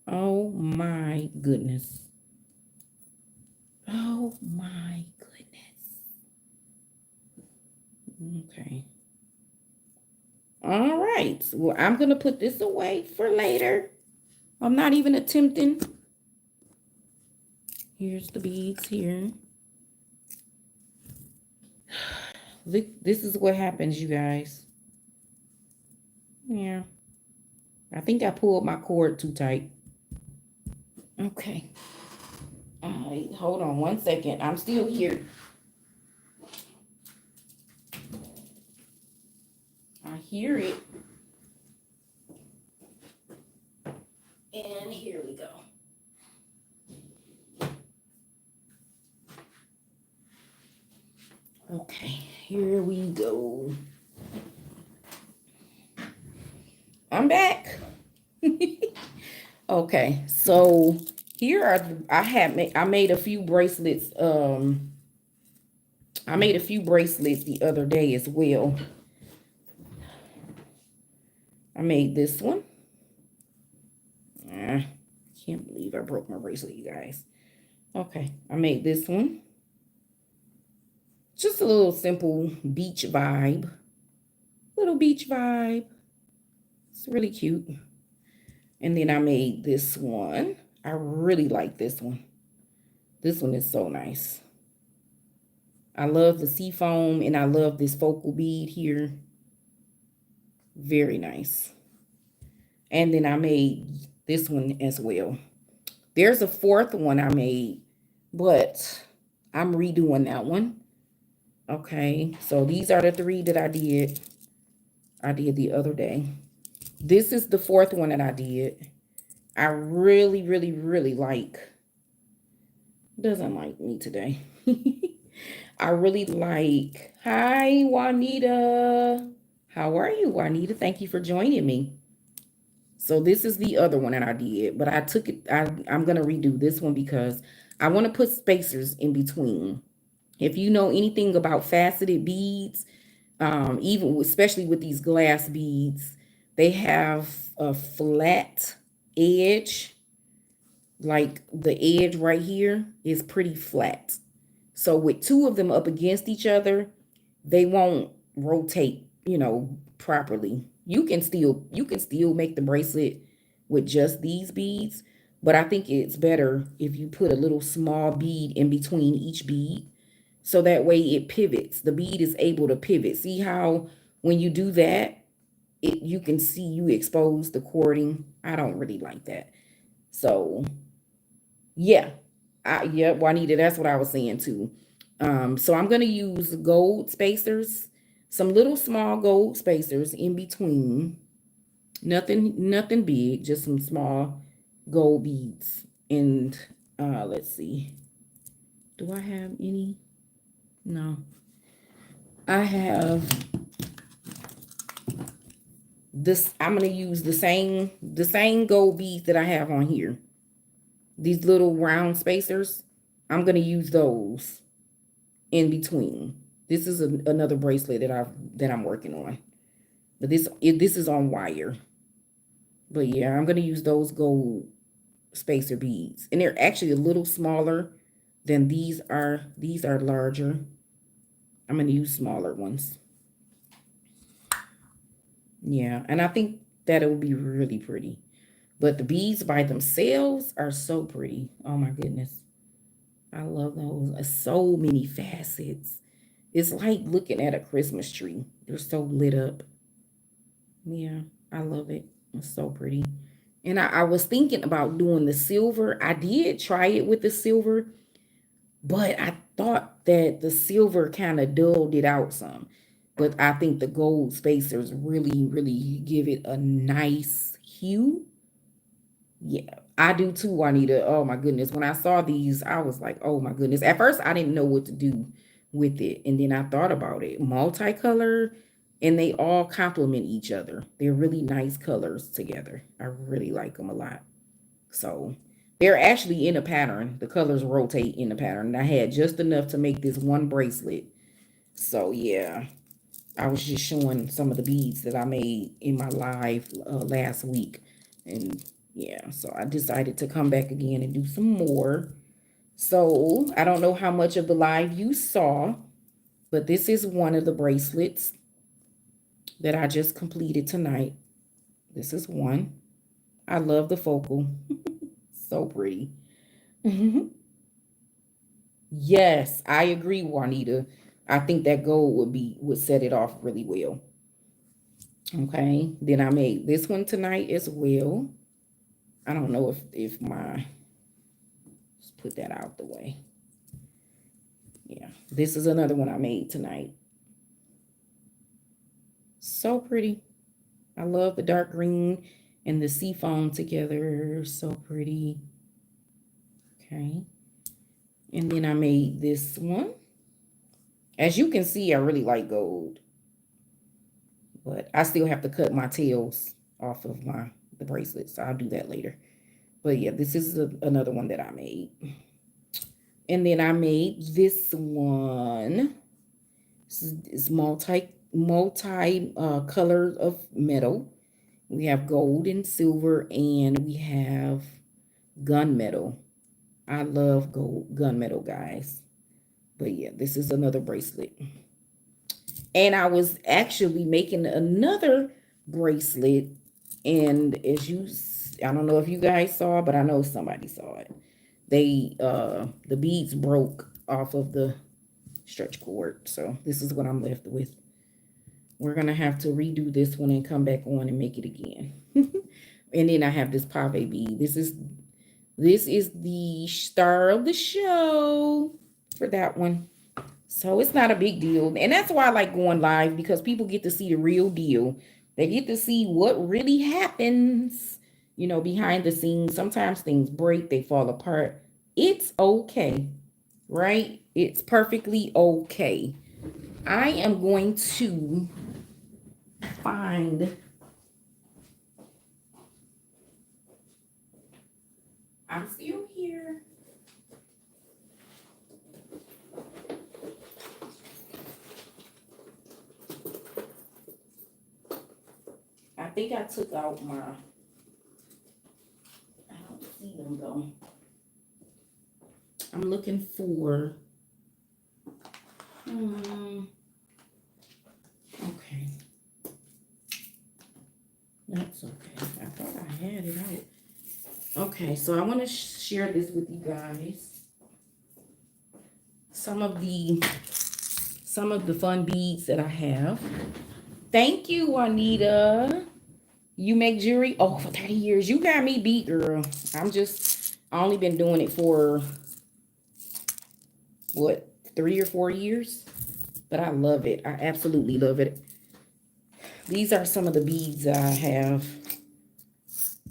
Oh, my goodness. Oh, my goodness. Okay. All right. Well, I'm going to put this away for later. I'm not even attempting. Here's the beads here. This is what happens, you guys. Yeah. I think I pulled my cord too tight. Okay. All right. Hold on one second. I'm still here. I hear it. And here we go. Okay, here we go. I'm back. Okay, so here are I made a few bracelets. I made a few bracelets the other day as well. I made this one. I can't believe I broke my bracelet, you guys. Okay, I made this one. Just a little simple beach vibe. Little beach vibe. It's really cute. And then I made this one. I really like this one. This one is so nice. I love the sea foam and I love this focal bead here. Very nice. And then I made this one as well. There's a fourth one I made, but I'm redoing that one. Okay, so these are the three that I did. I did the other day. This is the fourth one that I did. I really, really, really like. Doesn't like me today. I really like. Hi, Juanita. How are you, Juanita? Thank you for joining me. So this is the other one that I did, but I took it. I'm gonna redo this one because I want to put spacers in between. If you know anything about faceted beads, even especially with these glass beads, they have a flat edge. Like the edge right here is pretty flat. So with two of them up against each other, they won't rotate, properly. You can still make the bracelet with just these beads, but I think it's better if you put a little small bead in between each bead so that way it pivots. The bead is able to pivot. See how when you do that, you can see you expose the cording. I don't really like that. So yeah. Yeah, Juanita, that's what I was saying too. So I'm gonna use gold spacers, some little small gold spacers in between. Nothing big, just some small gold beads. And let's see. Do I have any? No. I have this. I'm gonna use the same gold beads that I have on here. These little round spacers. I'm gonna use those in between. This is another bracelet that I'm working on, but this is on wire. But yeah, I'm gonna use those gold spacer beads, and they're actually a little smaller than these are. These are larger. I'm gonna use smaller ones. Yeah, and I think that it will be really pretty. But the beads by themselves are so pretty. Oh my goodness. I love those. So many facets. It's like looking at a Christmas tree. They're so lit up. Yeah, I love it. It's so pretty. And I was thinking about doing the silver. I did try it with the silver, but I thought that the silver kind of dulled it out some. But I think the gold spacers really, really give it a nice hue. Yeah, I do too, Juanita. Oh my goodness. When I saw these, I was like, oh my goodness. At first, I didn't know what to do with it. And then I thought about it. Multicolor, and they all complement each other. They're really nice colors together. I really like them a lot. So they're actually in a pattern. The colors rotate in the pattern. And I had just enough to make this one bracelet. So yeah, I was just showing some of the beads that I made in my live last week. And yeah, so I decided to come back again and do some more. So I don't know how much of the live you saw, but this is one of the bracelets that I just completed tonight. This is one. I love the focal. So pretty. Yes, I agree, Juanita. I think that gold would set it off really well. Okay. Then I made this one tonight as well. I don't know if my, let's put that out the way. Yeah, this is another one I made tonight. So pretty. I love the dark green and the sea foam together. So pretty. Okay. And then I made this one. As you can see, I really like gold, but I still have to cut my tails off of the bracelet, so I'll do that later. But yeah, this is another one that I made. And then I made this one. It's multi colors of metal. We have gold and silver, and we have gunmetal. I love gold gunmetal, guys. But yeah, this is another bracelet. And I was actually making another bracelet, and I don't know if you guys saw, but I know somebody saw it. The beads broke off of the stretch cord, so this is what I'm left with. We're gonna have to redo this one and come back on and make it again. And then I have this pave bead. This is the star of the show for that one. So it's not a big deal. And that's why I like going live, because people get to see the real deal. They get to see what really happens, behind the scenes. Sometimes things break, they fall apart. It's okay, right? It's perfectly okay. I am going to find, I'm still here. I think I took out I don't see them though. I'm looking for, okay. That's okay. I thought I had it out. Okay, so I want to share this with you guys. Some of the fun beads that I have. Thank you, Juanita. You make jewelry? Oh, for 30 years. You got me beat, girl. I only been doing it for, what, 3 or 4 years? But I love it. I absolutely love it. These are some of the beads I have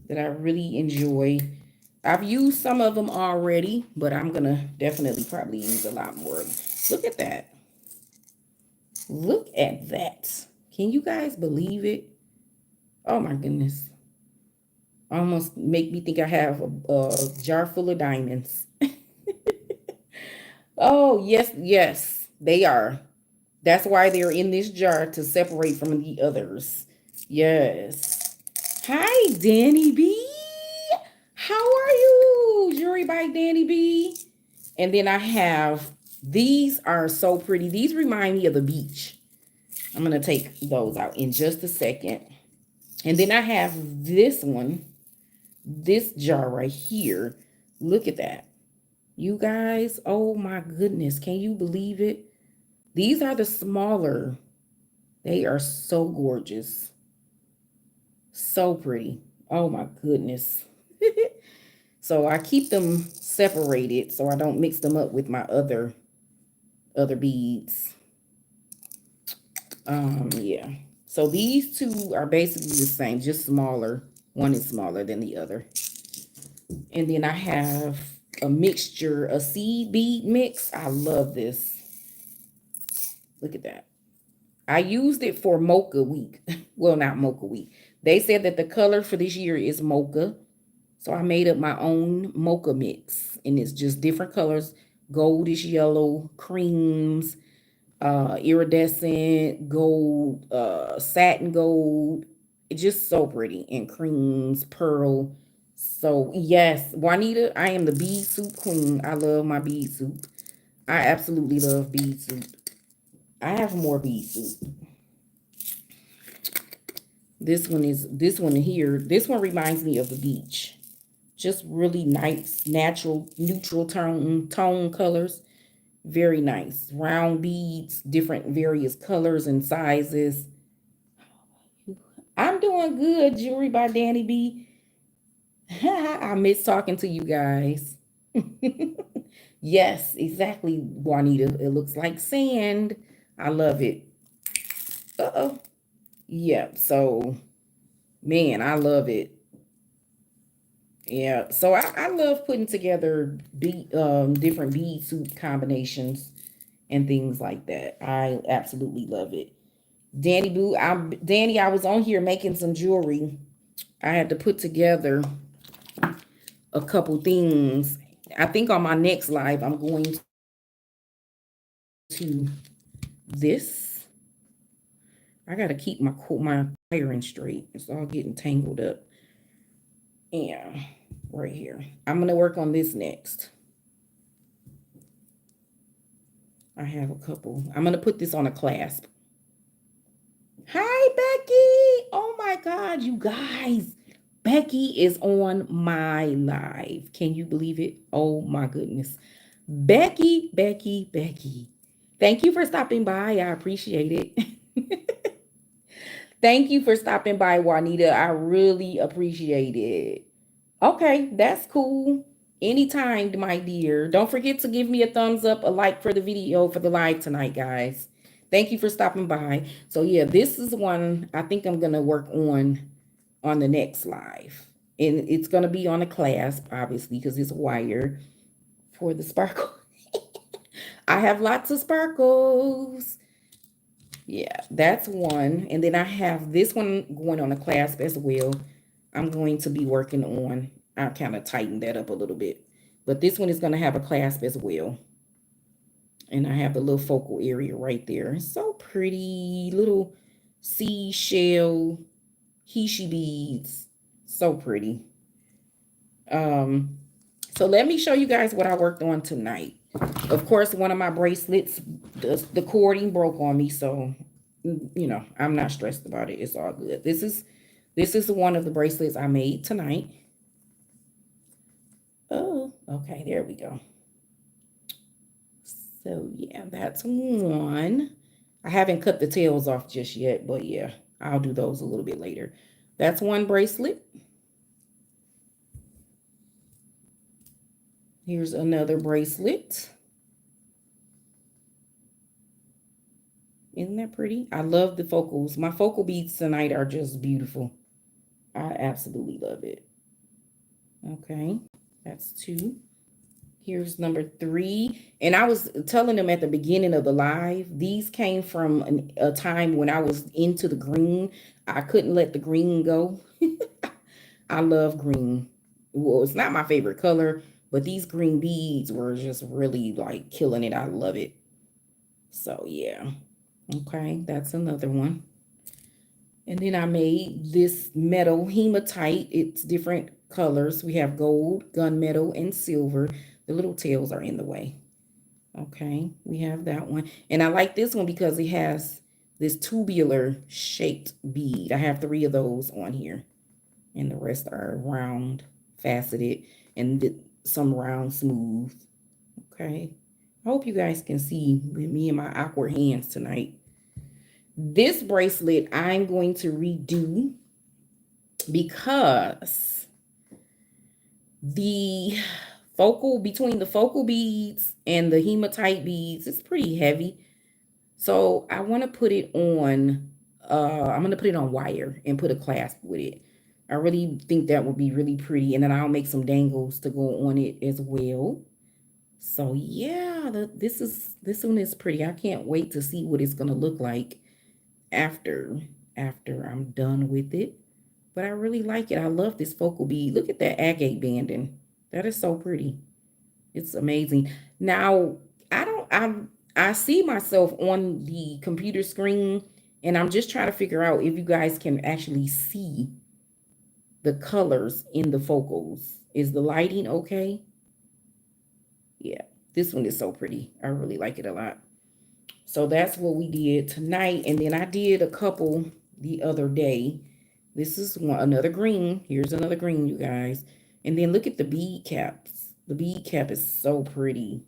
that I really enjoy. I've used some of them already, but I'm going to definitely probably use a lot more. Look at that. Look at that. Can you guys believe it? Oh my goodness. Almost make me think I have a jar full of diamonds. Oh, yes, yes, they are. That's why they're in this jar, to separate from the others. Yes. Hi, Danny B. How are you? Jewelry by Danny B. And then I have, these are so pretty. These remind me of the beach. I'm going to take those out in just a second. And then I have this one, this jar right here. Look at that. You guys, oh my goodness. Can you believe it? These are the smaller. They are so gorgeous. So pretty. Oh my goodness. So I keep them separated so I don't mix them up with my other beads. Yeah. So these two are basically the same, just smaller. One is smaller than the other. And then I have a mixture, a seed bead mix. I love this. Look at that. I used it for Mocha Week. Well, not Mocha Week. They said that the color for this year is mocha. So I made up my own mocha mix. And it's just different colors. Goldish yellow, creams, iridescent gold, satin gold. It's just so pretty. And creams, pearl. So yes, Juanita, I am the bead soup queen. I love my bead soup. I absolutely love bead soup. I have more bead soup. This one here. This one reminds me of the beach. Just really nice, natural, neutral tone colors. Very nice. Round beads, different various colors and sizes. I'm doing good, Jewelry by Danny B. I miss talking to you guys. Yes, exactly, Juanita. It looks like sand. I love it. Uh-oh. Yeah, so man, I love it. Yeah, so I love putting together different bead suit combinations and things like that. I absolutely love it. Danny, I was on here making some jewelry. I had to put together a couple things. I think on my next live I'm going to this. I got to keep my wiring straight. It's all getting tangled up. Yeah, right here. I'm going to work on this next. I have a couple. I'm going to put this on a clasp. Hi, Becky. Oh my God, you guys. Becky is on my live. Can you believe it? Oh my goodness. Becky, Becky, Becky. Thank you for stopping by. I appreciate it. Thank you for stopping by, Juanita. I really appreciate it. Okay, that's cool. Anytime, my dear. Don't forget to give me a thumbs up, a like for the video for the live tonight, guys. Thank you for stopping by. So yeah, this is one I think I'm gonna work on the next live. And it's gonna be on a clasp, obviously, because it's wire for the sparkle. I have lots of sparkles. Yeah, that's one. And then I have this one going on a clasp as well. I'm going to be working on, I kind of tighten that up a little bit. But this one is going to have a clasp as well. And I have the little focal area right there. So pretty. Little seashell Hishi beads. So pretty. So let me show you guys what I worked on tonight. Of course, one of my bracelets, the cording broke on me, so you know, I'm not stressed about it. It's all good. This is one of the bracelets I made tonight. Oh, okay, there we go. So yeah, that's one. I haven't cut the tails off just yet, but yeah, I'll do those a little bit later. That's one bracelet. Here's another bracelet. Isn't that pretty? I love the focals. My focal beads tonight are just beautiful. I absolutely love it. Okay, that's two. Here's number three. And I was telling them at the beginning of the live, these came from a time when I was into the green. I couldn't let the green go. I love green. Well, it's not my favorite color, but these green beads were just really like killing it. I love it. So yeah. Okay, that's another one. And then I made this metal hematite. It's different colors. We have gold, gunmetal, and silver. The little tails are in the way. Okay, we have that one. And I like this one because it has this tubular shaped bead. I have three of those on here. And the rest are round, faceted, and some round smooth. Okay. I hope you guys can see me and my awkward hands tonight. This bracelet I'm going to redo. because the between the focal beads and the hematite beads, it's pretty heavy. So I want to put it on, I'm going to put it on wire and put a clasp with it. I really think that would be really pretty. And then I'll make some dangles to go on it as well. So yeah, this one is pretty. I can't wait to see what it's going to look like after I'm done with it. But I really like it. I love this focal bead. Look at that agate banding. That is so pretty. It's amazing. Now, I don't I see myself on the computer screen and I'm just trying to figure out if you guys can actually see the colors in the focals. Is the lighting okay? Yeah. This one is so pretty. I really like it a lot. So that's what we did tonight. And then I did a couple the other day. This is another green. Here's another green, you guys. And then look at the bead caps. The bead cap is so pretty.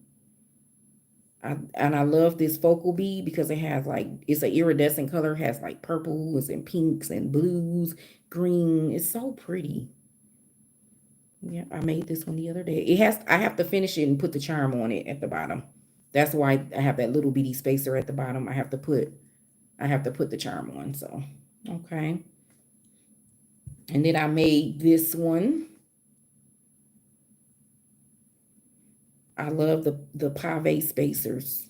And I love this focal bead because it has like, it's an iridescent color, has like purples and pinks and blues, green. It's so pretty. Yeah, I made this one the other day. I have to finish it and put the charm on it at the bottom. That's why I have that little bitty spacer at the bottom. I have to put the charm on. So, okay. And then I made this one. I love the pave spacers,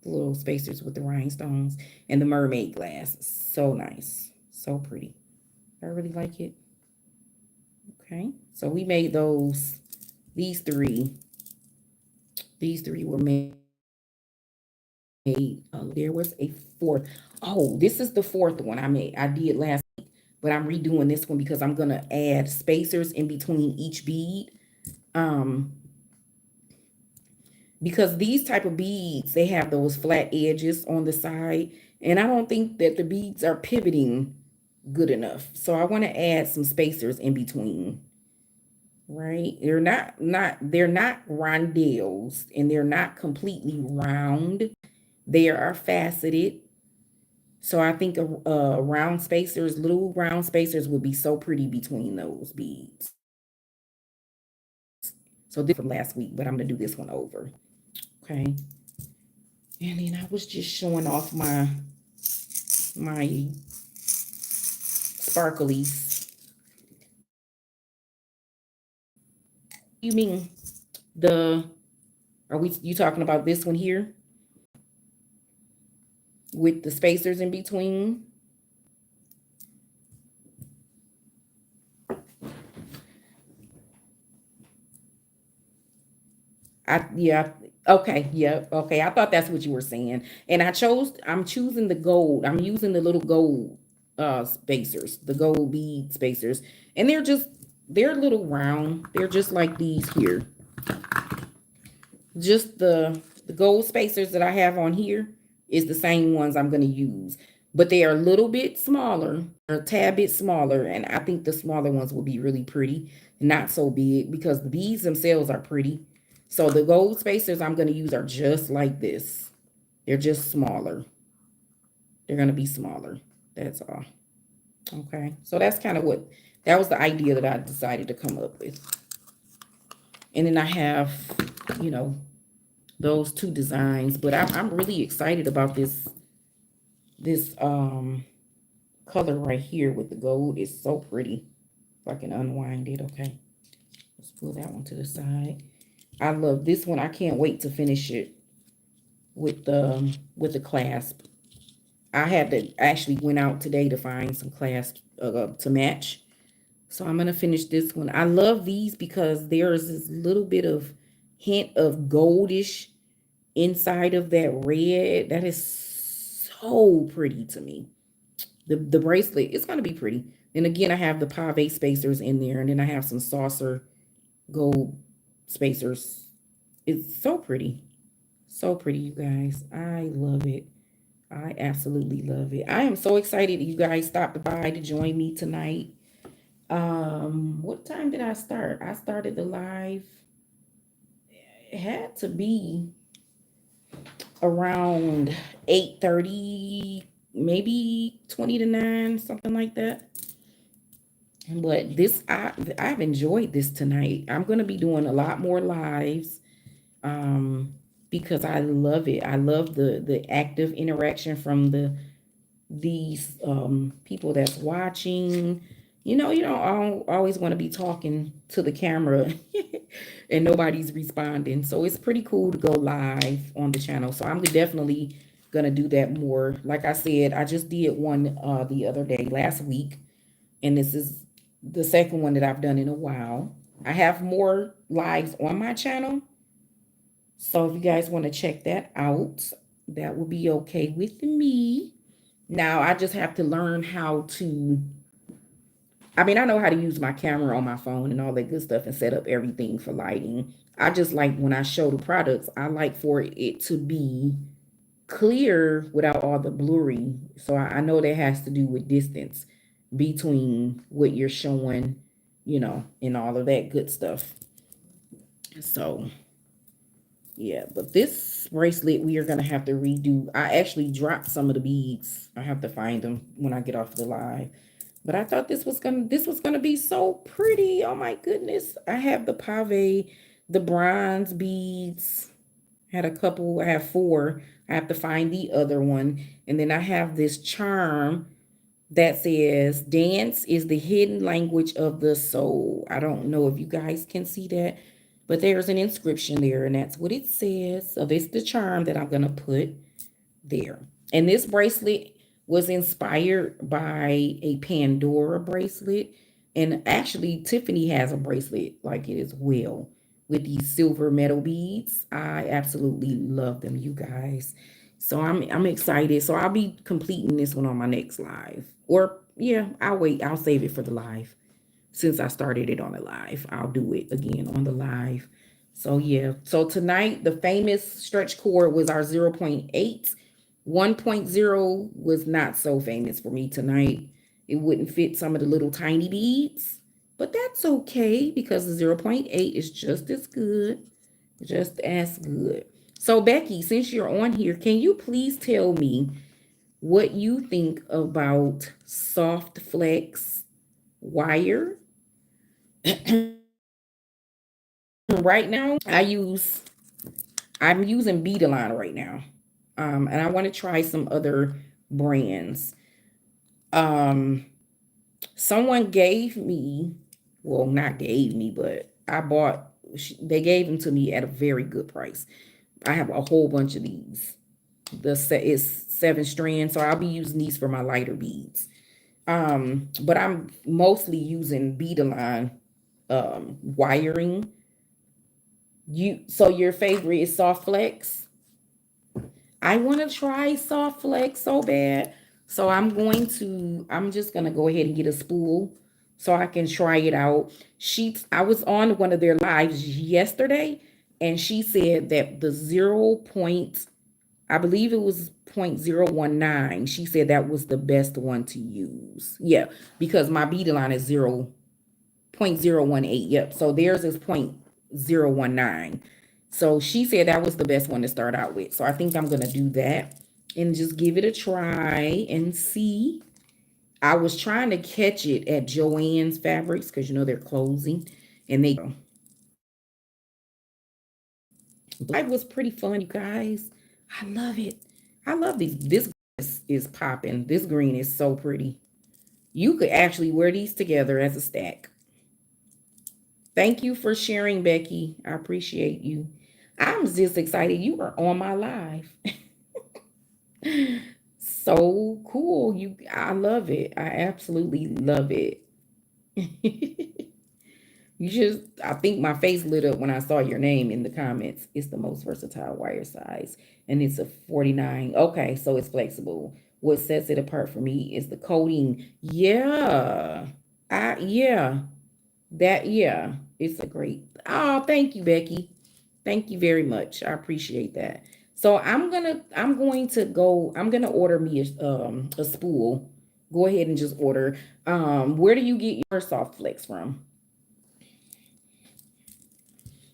the little spacers with the rhinestones and the mermaid glass. So nice. So pretty. I really like it. Okay. So we made those, these three. These three were made. There was a fourth. Oh, this is the fourth one I made. I did last week, but I'm redoing this one because I'm gonna add spacers in between each bead. Because these type of beads, they have those flat edges on the side, and I don't think that the beads are pivoting good enough. So I want to add some spacers in between. Right? They're not rondelles and they're not completely round. They are faceted. So I think round spacers, little round spacers would be so pretty between those beads. So this from last week, but I'm gonna do this one over. Okay. And then I was just showing off my sparklies. You mean the you talking about this one here with the spacers in between? Yeah, okay, yeah, okay. I thought that's what you were saying. And I'm choosing the gold. I'm using the little gold spacers, the gold bead spacers. And they're a little round. They're just like these here. Just the gold spacers that I have on here is the same ones I'm going to use, but they are a little bit smaller, or a tad bit smaller, and I think the smaller ones will be really pretty, not so big, because the beads themselves are pretty. So the gold spacers I'm going to use are just like this. They're just smaller. They're going to be smaller. That's all. Okay. So that's kind of that was the idea that I decided to come up with. And then I have, you know, those two designs, but I'm really excited about this color right here with the gold. It's so pretty. If I can unwind it. Okay, let's pull that one to the side. I love this one. I can't wait to finish it with the clasp. I had to actually went out today to find some clasps to match, so I'm gonna finish this one. I love these because there's this little bit of hint of goldish inside of that red. That is so pretty to me. The bracelet, it's going to be pretty. And again, I have the pave spacers in there, and then I have some saucer gold spacers. It's so pretty. So pretty, you guys. I love it. I absolutely love it. I am so excited that you guys stopped by to join me tonight. What time did I start? I started the live. It had to be around 8:30, maybe 20 to 9, something like that. But this, I've enjoyed this tonight. I'm gonna be doing a lot more lives, um, because I love it. I love the active interaction from these people that's watching. You don't always want to be talking to the camera and nobody's responding. So it's pretty cool to go live on the channel. So I'm definitely gonna do that more. Like I said, I just did one the other day, last week, and this is the second one that I've done in a while. I have more lives on my channel. So if you guys want to check that out, that will be okay with me. Now I just have to learn how to, I mean, I know how to use my camera on my phone and all that good stuff and set up everything for lighting. I just like when I show the products, I like for it to be clear without all the blurry. So I know that has to do with distance between what you're showing, and all of that good stuff. So yeah, but this bracelet we are gonna have to redo. I actually dropped some of the beads. I have to find them when I get off the live. But I thought this was gonna be so pretty. Oh my goodness. I have the pave, the bronze beads. Had a couple, I have four. I have to find the other one. And then I have this charm that says dance is the hidden language of the soul. I don't know if you guys can see that, but there's an inscription there, and that's what it says. So this is the charm that I'm going to put there. And this bracelet was inspired by a Pandora bracelet. And actually, Tiffany has a bracelet like it as well with these silver metal beads. I absolutely love them, you guys. So I'm excited. So I'll be completing this one on my next live. Or yeah, I'll wait. I'll save it for the live. Since I started it on the live, I'll do it again on the live. So yeah. So tonight the famous stretch cord was our 0.8. 1.0 was not so famous for me tonight. It wouldn't fit some of the little tiny beads, but that's okay because the 0.8 is just as good. Just as good. So, Becky, since you're on here, can you please tell me what you think about soft flex wire? Right now, I'm using Beading right now. And I want to try some other brands. Um, Someone gave me, well, not gave me, but I bought, they gave them to me at a very good price. I have a whole bunch of these. The set is 7 strands, so I'll be using these for my lighter beads. But I'm mostly using Bead'n wiring. So your favorite is soft flex? I want to try soft flex so bad. So I'm just gonna go ahead and get a spool so I can try it out. I was on one of their lives yesterday, and she said that the 0. I believe it was 0.019. She said that was the best one to use. Yeah, because my beading line is 0.018. Yep. So theirs is 0.019. So she said that was the best one to start out with. So I think I'm gonna do that and just give it a try and see. I was trying to catch it at Joann's Fabrics because they're closing, and it was pretty fun, you guys. I love it. I love these. This is popping. This green is so pretty. You could actually wear these together as a stack. Thank you for sharing, Becky. I appreciate you. I'm just excited you are on my live. So cool. I love it. I absolutely love it. I think my face lit up when I saw your name in the comments. It's the most versatile wire size, and it's a 49. Okay, so it's flexible. What sets it apart for me is the coating. Yeah. Yeah. Yeah, it's a great. Oh, thank you, Becky. Thank you very much. I appreciate that. So I'm gonna order me a spool. Go ahead and just order. Where do you get your soft flex from?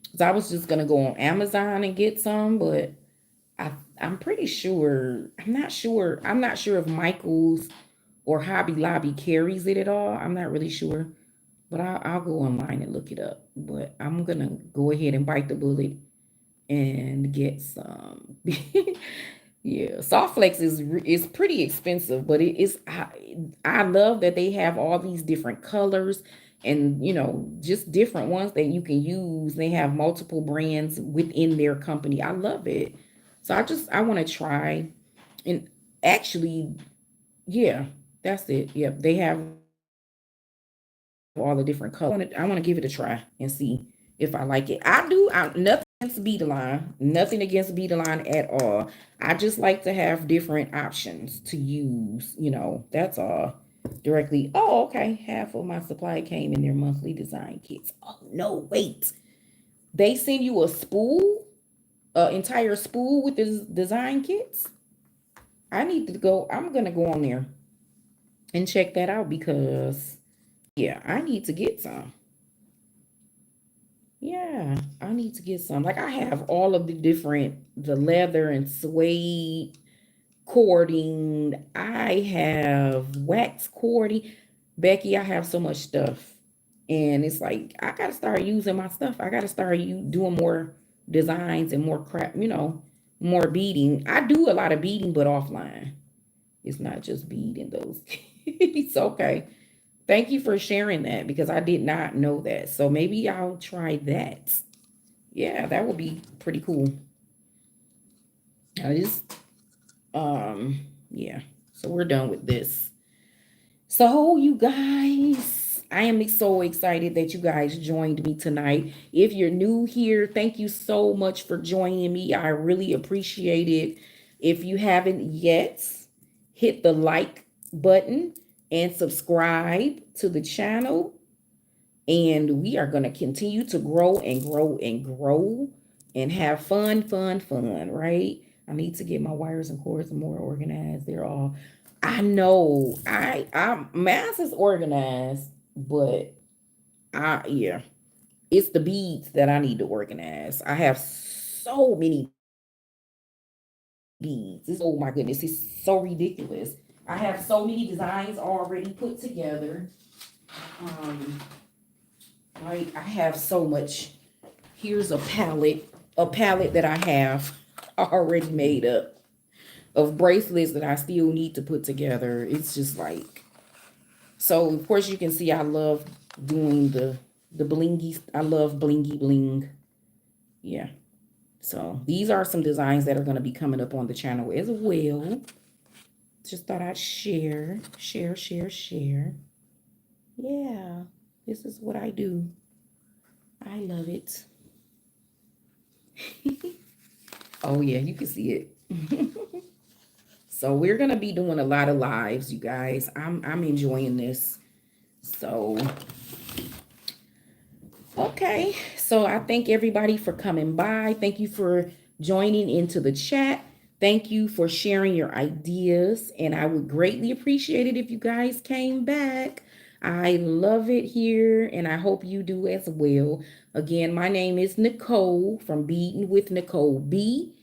Because I was just gonna go on Amazon and get some, but I'm pretty sure. I'm not sure if Michael's or Hobby Lobby carries it at all. I'm not really sure. but I'll go online and look it up. But I'm gonna go ahead and bite the bullet and get some. Yeah, soft flex is pretty expensive, but it is. I love that they have all these different colors and just different ones that you can use. They have multiple brands within their company. I love it. So I want to try and actually, yeah, that's it. Yep, they have all the different colors. I want to give it a try and see if I like it. I do. Nothing against Beadline. Nothing against Beadline at all. I just like to have different options to use. That's all. Directly. Oh, okay. Half of my supply came in their monthly design kits. Oh no, wait. They send you a spool, entire spool with the design kits. I need to go. I'm gonna go on there and check that out because yeah, I need to get some. Yeah, I need to get some. Like I have all of the leather and suede cording. I have wax cording. Becky, I have so much stuff. And it's like I gotta start using my stuff. I gotta start doing more designs and more crap, more beading. I do a lot of beading, but offline. It's not just beading those. It's okay. Thank you for sharing that because I did not know that. So maybe I'll try that. Yeah, that would be pretty cool. I just, yeah. So we're done with this. So you guys, I am so excited that you guys joined me tonight. If you're new here, thank you so much for joining me. I really appreciate it. If you haven't yet, hit the like button and subscribe to the channel. And we are going to continue to grow and grow and grow and have fun, fun, fun, right? I need to get my wires and cords more organized. They're all, I know, mass is organized, but yeah, it's the beads that I need to organize. I have so many beads. Oh my goodness, it's so ridiculous. I have so many designs already put together. Um, right, I have so much. Here's a palette that I have already made up of bracelets that I still need to put together. It's just like, so of course you can see I love doing the blingy. I love blingy bling. Yeah. So these are some designs that are going to be coming up on the channel as well. Just thought I'd share. Yeah. This is what I do. I love it. Oh yeah, you can see it. So we're gonna be doing a lot of lives, you guys. I'm enjoying this. So okay. So I thank everybody for coming by. Thank you for joining into the chat. Thank you for sharing your ideas. And I would greatly appreciate it if you guys came back. I love it here, and I hope you do as well. Again, my name is Nicole from Beading with Nicole B.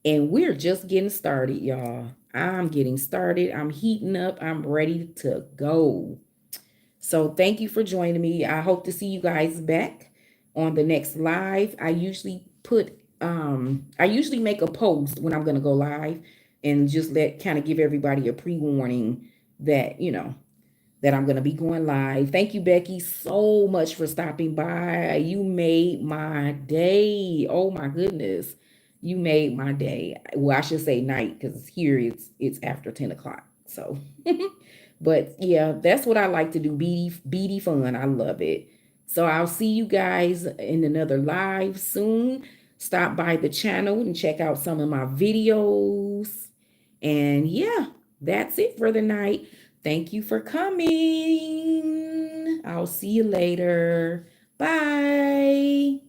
And we're just getting started, y'all. I'm getting started. I'm heating up. I'm ready to go. So thank you for joining me. I hope to see you guys back on the next live. I usually make a post when I'm going to go live and just kind of give everybody a pre-warning that, that I'm going to be going live. Thank you, Becky, so much for stopping by. You made my day. Oh my goodness. You made my day. Well, I should say night because here it's after 10 o'clock. So, but yeah, that's what I like to do. Beady fun. I love it. So I'll see you guys in another live soon. Stop by the channel and check out some of my videos. And yeah, that's it for the night. Thank you for coming. I'll see you later. Bye.